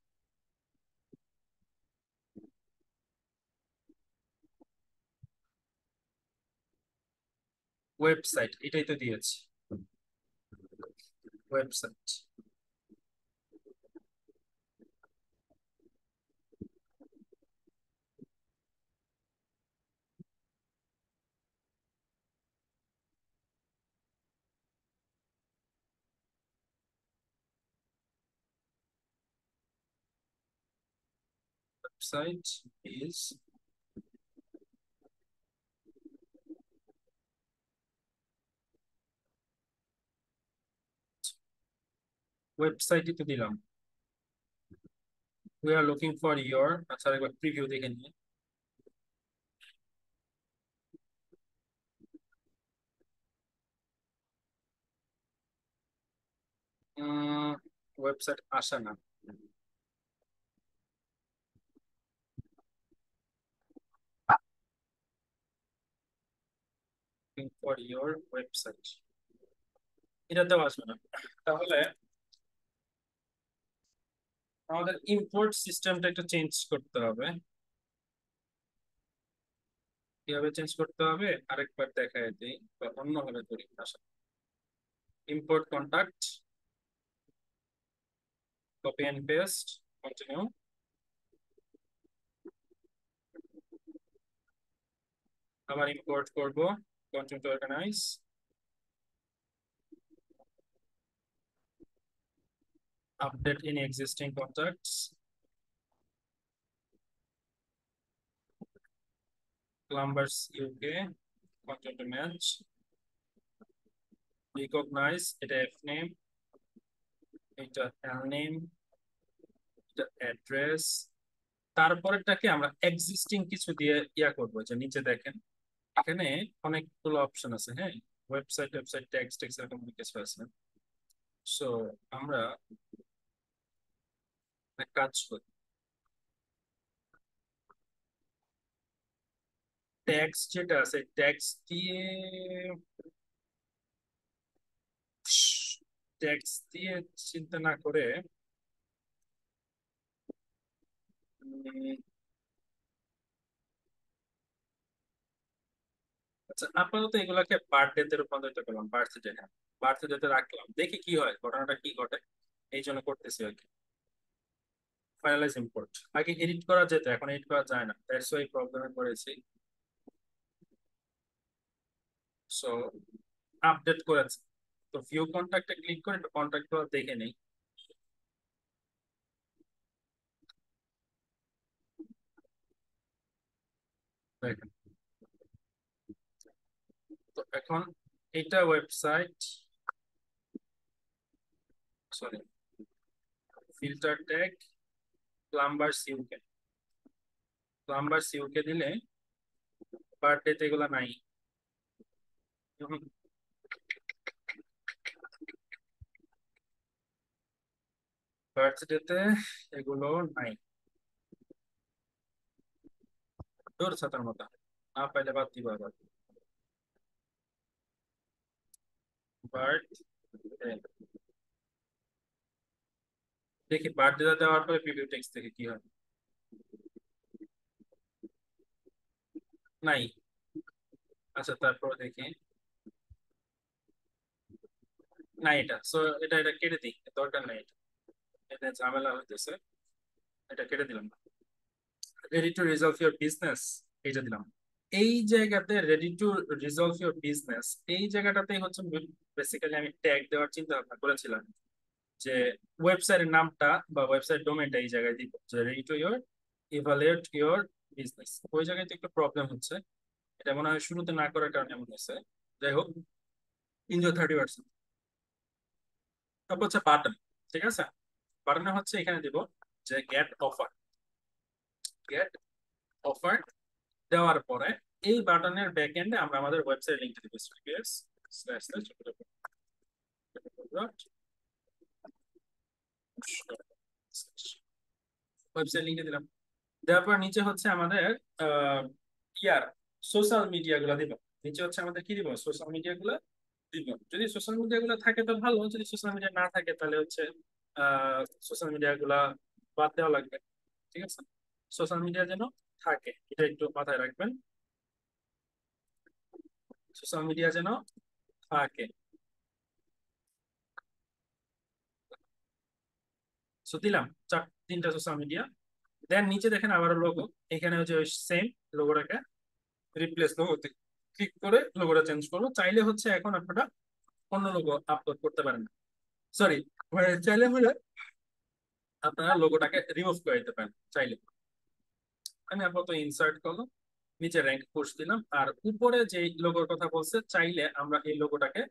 S2: ওয়েবসাইট, এটাই তো দিয়েছি, ওয়েবসাইট। Website is ওয়েবসাইটই তো দিলাম। we are looking for your, আচ্ছা একবার প্রিভিউ দেখে নিই। ওয়েবসাইট আসে না। looking for your website, এটাতেও আসবে না। তাহলে আমাদের ইম্পোর্ট সিস্টেমটা একটু চেঞ্জ করতে হবে। কিভাবে চেঞ্জ করতে হবে আরেকবার দেখায় দিই, বা অন্যভাবে করি। আসা, import contact, copy and paste, continue. আবার ইম্পোর্ট করব, continue to organise, update any existing contacts, plumbers UK, content match, recognize, এটা f name, এটা l name, এটা অ্যাড্রেস। তারপরেরটাকে আমরা এক্সিস্টিং কিছু দিয়ে ইয়া করব, যে নিচে দেখেন এখানে অনেকগুলো অপশন আছে। হ্যাঁ, ওয়েবসাইট টেক্সট এরকম অনেক কিছু আছে। সো আমরা এক কাজ করি, ট্যাক্স যেটা আছে ট্যাক্স দিয়ে, ট্যাক্স দিয়ে চিন্তা না করে আচ্ছা আপাতত এগুলাকে বার্থডে তে রূপান্তরিত করলাম, বার্থডে রাখলাম, দেখি কি হয়, ঘটনাটা কি ঘটে, এই জন্য করতেছি আর কি। ফাইনালাইজ ইম্পোর্ট আগে এডিট করা যেত, এখন এডিট করা যায় না, দ্যাটস ওয়াই প্রবলেমে পড়েছি। সো আপডেট করেছে, তো ভিউ কন্টাক্টে ক্লিক করে একটু কন্টাক্ট গুলো দেখে নেই। দেখেন, তো এখন এটা website, sorry, filter tag plumbers UK, plumbers UK দিলে বার্থডেতে এগুলো নাই। বার্থডেতে এগুলো নাই, তোর ছাতার মতো, না পাইলে বাদ দিব আবার। বার্থডে, দেখি বার্থডে দেওয়ার পরে প্রিভিউ টেক্সট দেখে কি হয়। নাই। আচ্ছা তারপর দেখি, না এটা, সো এটা কেটে দিই, দরকার নাই, এটা এটা ঝামেলা হইতেছে, এটা কেটে দিলাম। Ready to resolve your business, এইটা দিলাম। এই জায়গাতে ready to resolve your business, এই জায়গাটাতে হচ্ছে বেসিক্যালি আমি ট্যাগ দেওয়ার চিন্তা ভাবনা করেছিলাম, যে ওয়েবসাইটের নামটা বা ওয়েবসাইট ডোমেনটা এই জায়গায় দিব, যে ready to your evaluate your business. ওই জায়গায় তো একটু প্রবলেম হচ্ছে, এটা মনে হয় শুরুতে না করার কারণে এমন হয়েছে। যাই হোক, এনজয় 30%। তারপর হচ্ছে বাটন, ঠিক আছে, বাটনে হচ্ছে এখানে দিব যে গেট অফার, গেট অফার দেওয়ার পরে এই বাটনের ব্যাক এন্ডে আমরা আমাদের ওয়েবসাইট লিংকটা দিব, ওয়েবসাইট লিংকে দিলাম। দেওয়ার পর নিচে হচ্ছে আমাদের আহ ইয়ার সোশ্যাল মিডিয়া গুলো দিব, নিচে হচ্ছে আমাদের কি দিব, সোশ্যাল মিডিয়া গুলো দিব। যদি সোশ্যাল মিডিয়া গুলো থাকে তো ভালো, যদি সোশ্যাল মিডিয়া না থাকে তাহলে হচ্ছে সোশ্যাল মিডিয়া গুলা বাদ দেওয়া লাগবে। ঠিক আছে, সোশ্যাল মিডিয়া যেন থাকে এটা একটু মাথায় রাখবেন, সোশ্যাল মিডিয়া যেন থাকে। সো দিলাম তিনটা সোশ্যাল মিডিয়া। দেন নিচে দেখেন আবার লোগো, এখানে হচ্ছে ওই সেম লোগোটাকে রিপ্লেস লোগোতে ক্লিক করে লোগোটা চেঞ্জ করবো। চাইলে হচ্ছে এখন আপনারা অন্য লোগো আপলোড করতে পারেন, সরি, চাইলে হলে আপনারা লোগোটাকে রিমুভ করে দিতে পারেন চাইলে। আমি আপাতত ইনসার্ট করলাম, নিচে র্যাঙ্ক পোস্ট দিলাম, আর উপরে যে লোগোর কথা বলছে চাইলে আমরা এই লোগোটাকে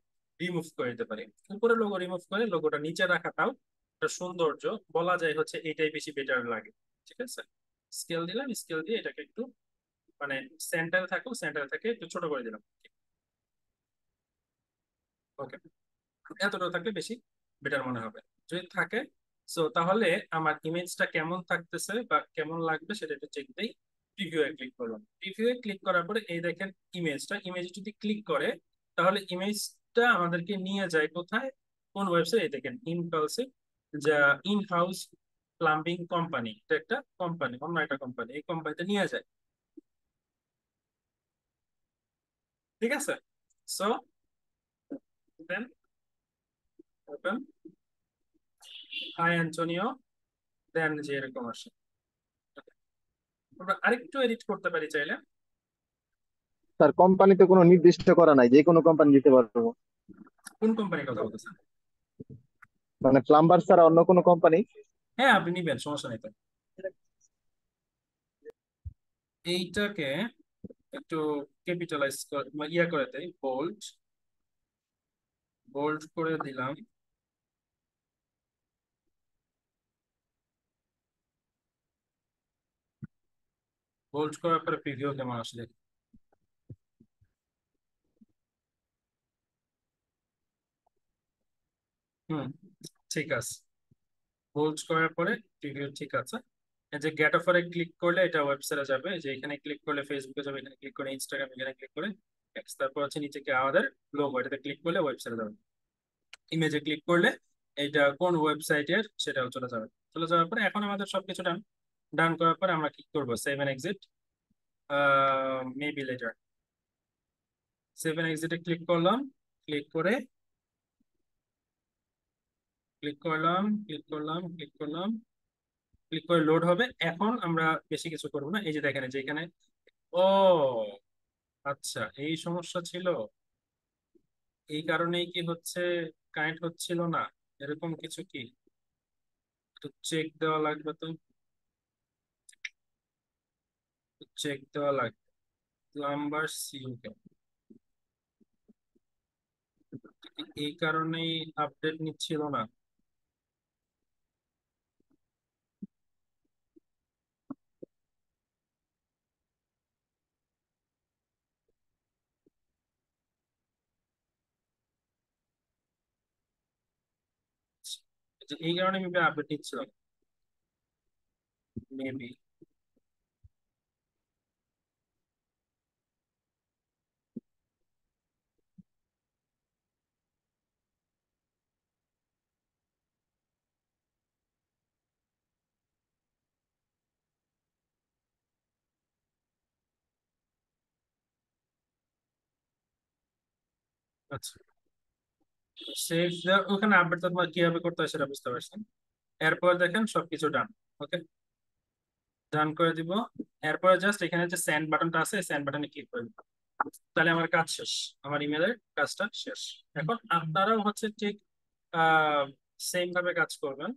S2: রিমুভ করে দিতে পারি। উপরে লোগো রিমুভ করে লোগোটা নিচে রাখাটাও একটা সৌন্দর্য, বলা যায় হচ্ছে এটাই বেশি বেটার লাগে। ঠিক আছে, স্কেল দিলাম, স্কেল দিয়ে এটাকে একটু মানে সেন্টারে থাকো, সেন্টারে থেকে একটু ছোট করে দিলাম। ওকে, এতটা থাকলে বেশি বেটার মনে হবে যদি থাকে। সো তাহলে আমার ইমেজটা কেমন থাকতেছে বা কেমন লাগবে সেটা একটু চেক দেই। প্রিভিউ এ ক্লিক করলাম, প্রিভিউ এ ক্লিক করার পরে এই দেখেন ইমেজটা, ইমেজ যদি ক্লিক করে তাহলে ইমেজটা আমাদেরকে নিয়ে যায় কোথায়, কোন ওয়েবসাইট, এই দেখেন ইনপালসিভ, যা ইন হাউস প্লাম্বিং কোম্পানি, এটা একটা কোম্পানি, অন্য একটা কোম্পানি, এই কোম্পানিতে নিয়ে যায়। ঠিক আছে, so then open, hi Antonio, then যে এরকম আসে। আমরা আরেকটু এডিট করতে পারি চাইলে।
S1: স্যার কোম্পানিতে কোনো নির্দিষ্ট করা নাই, যে কোনো কোম্পানি দিতে পারবো?
S2: কোন কোম্পানির কথা বলতেছেন?
S1: মানে প্লাম্বার ছাড়া অন্য কোনো কোম্পানি?
S2: হ্যাঁ আপনি নিবেন, সমস্যা নেই তো। এইটাকে একটু ক্যাপিটালাইজ ইয়া করে দেই, বোল্ড, বোল্ড করে দিলাম। বোল্ড করার পরে প্রিভিউ কেমন আসলে। হুম, ঠিক আছে, বোল্ড করার পরে প্রিভিউ ঠিক আছে। এই যে গেট অফারে ক্লিক করলে এটা ওয়েবসাইটে যাবে, যে এখানে ক্লিক করলে ফেসবুকে যাবে, এখানে ক্লিক করে ইনস্টাগ্রাম, এখানে ক্লিক করে X, তারপর হচ্ছে নিচে কি আমাদের লোগো, এটাতে ক্লিক করলে ওয়েবসাইটে যাবে। ইমেজে ক্লিক করলে এটা কোন ওয়েবসাইটের সেটাও চলে যাবে। চলে যাওয়ার পরে এখন আমাদের সবকিছু ডান, ডান করার পরে আমরা কি করবো, save and exit, maybe later. Save and এক্সিটে ক্লিক করলাম, ক্লিক করে ক্লিক করলাম, ক্লিক করলাম, ক্লিক করলাম, ক্লিক করে লোড হবে। এখন আমরা বেশি কিছু করবো না, এই যে দেখেন যে এখানে, ও আচ্ছা এই সমস্যা ছিল, এই কারণেই কি হচ্ছে কানেক্ট হচ্ছিল না, এরকম কিছু কি একটু চেক দেওয়া লাগবে, তো চেক দেওয়া লাগবে প্লাম্বার সিউকে, এই কারণেই আপডেট নিচ্ছিল না। এই কারণে মেবি আপডেট নিচ্ছিল মেবি। আচ্ছা, সেভ ওখানে আপডেটটা তোমার কিভাবে করতে হয় সেটা বুঝতে পারছেন। এরপর দেখেন সবকিছু ডান। ওকে, ডান করে দিব। এরপর জাস্ট এখানে যে সেন্ড বাটনটা আছে, সেন্ড বাটনে ক্লিক করে দিব, তাহলে আমার কাজ শেষ, আমার ইমেলের কাজটা শেষ। এখন আপনারাও হচ্ছে ঠিক সেম ভাবে কাজ করবেন।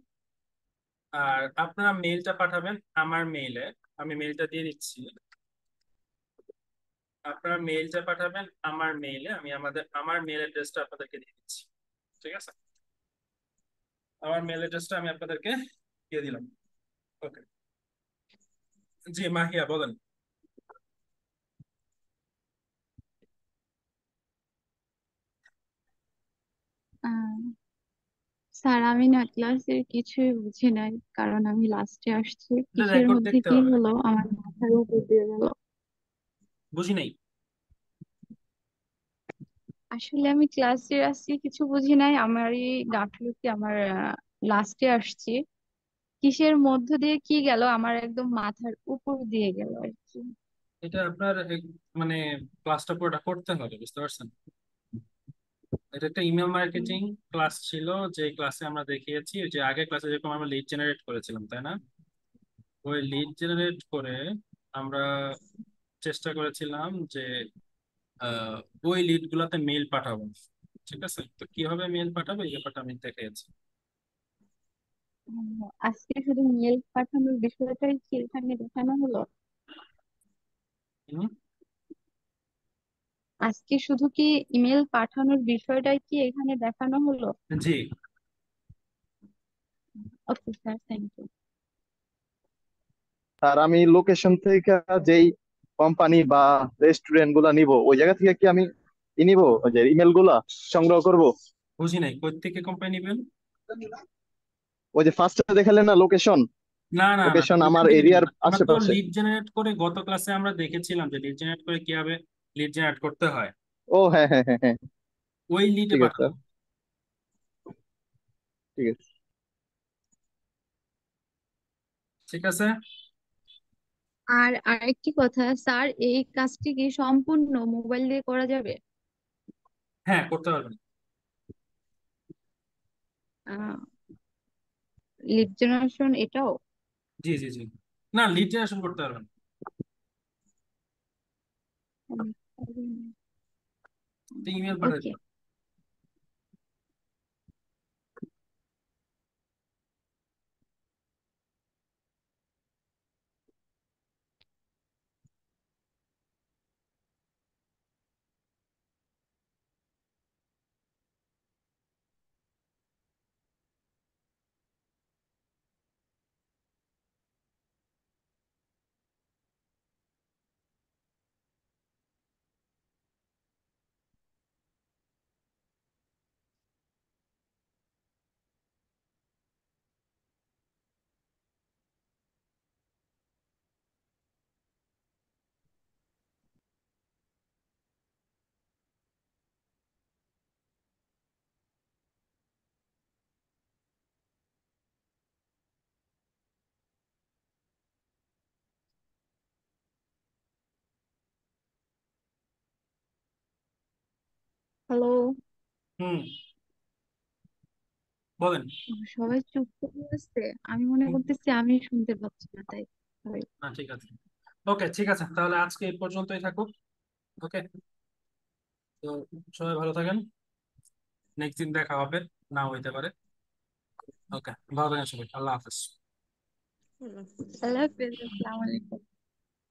S2: আর আপনারা মেইলটা পাঠাবেন আমার মেইলে, আমি মেইলটা দিয়ে দিচ্ছি। আপনারা মেইলটা পাঠাবেন আমার মেইলে, আমি আমার মেইল অ্যাড্রেসটা আপনাদেরকে দিয়ে দিচ্ছি। ঠিক আছে, আমার মেইল অ্যাড্রেসটা আমি আপনাদেরকে দিয়ে দিলাম। ওকে, জি মাহিয়া বলেন।
S3: আহ, স্যার আমি না ক্লাসের কিছুই বুঝি নাই, কারণ আমি লাস্টে আসছি।
S2: এটা
S3: কিসের
S2: রেকর্ড
S3: মধ্যে
S2: দেখতে
S3: কি
S2: হবে।
S3: হলো আমার মাথার উপর দিয়ে গেল।
S2: বুঝি নাই।
S3: আসলে আমি ক্লাসে আসছি, কিছু বুঝি নাই। আমারই গাফিলতি, আমার লাস্টে আসছি। কিসের মধ্য দিয়ে কি গেল আমার একদম মাথার উপর দিয়ে গেল আর কি।
S2: এটা আপনার মানে ক্লাসটা পুরোটা করতে হবে, বুঝতে পারছেন। এটা একটা ইমেল
S3: উম,
S2: মার্কেটিং ক্লাস ছিল, যে ক্লাসে আমরা দেখিয়েছি ওই যে আগের ক্লাসে যেরকম আমরা লিড জেনারেট করেছিলাম, তাই না? ওই লিড জেনারেট করে আমরা চেষ্টা করেছিলাম যে আহ, ওই লিড গুলাতে মেল পাঠাবো। ঠিক আছে, তো কিভাবে মেল পাঠাবো এই ব্যাপারটা আমি দেখিয়েছি।
S3: আজকে শুধু মেল পাঠানোর বিষয়টাই কি এখানে দেখানো হলো?
S2: হুম,
S3: আজকে শুধু কি ইমেল পাঠানোর বিষয়টাই কি এখানে দেখানো হলো?
S2: জি।
S3: Okay sir, thank you.
S1: আর আমি লোকেশন থেকে যেই কোম্পানি বা রেস্টুরেন্ট গুলা নিব, ওই জায়গা থেকে কি আমি নিব ওই যে ইমেল গুলা সংগ্রহ করব?
S2: বুঝি নাই, কই থেকে কোম্পানি নেবেন?
S1: ওই যে ফার্স্টে দেখালেন না লোকেশন,
S2: না না না,
S1: লোকেশন
S2: ওইখান
S1: আমার
S2: থেকে নেবেন
S1: এরিয়ার
S2: না। আমরা তো
S1: আশেপাশে।
S2: লিড জেনারেট করে গত ক্লাসে আমরা দেখেছিলাম যে লিড জেনারেট করে কিভাবে লিড জেনারেট করতে হয়,
S1: ও হ্যাঁ হ্যাঁ হ্যাঁ হ্যাঁ,
S2: ওই লিডে
S1: ঠিক আছে স্যার,
S2: পাঠাবো।
S1: ঠিক আছে।
S2: ঠিক আছে।
S3: আর আরেকটি কথা স্যার, এই কাজটি কি সম্পূর্ণ মোবাইল দিয়ে করা যাবে?
S2: হ্যাঁ করতে পারবেন।
S3: আহ লিড জেনারেশন এটাও?
S2: জি জি জি, না লিড জেনারেশন করতে পারবেন। ইমেল পাঠিয়ে
S3: ওকে।
S2: দিবেন।
S3: হ্যালো।
S2: হুম। বলেন।
S3: সবাই চুপ করে আছে, আমি মনে করতেছি আমি শুনতে পাচ্ছি না, তাই sorry।
S2: না ঠিক আছে, ওকে ঠিক আছে, তাহলে আজকে এই পর্যন্তই থাকুক। ওকে, তো সবাই ভালো থাকেন, নেক্সট দিন দেখা হবে, না হইতে পারে। ওকে, ভালো থাকেন সবাই, আল্লাহ হাফেজ।
S3: আল্লাহ হাফেজ, আসসালামু আলাইকুম।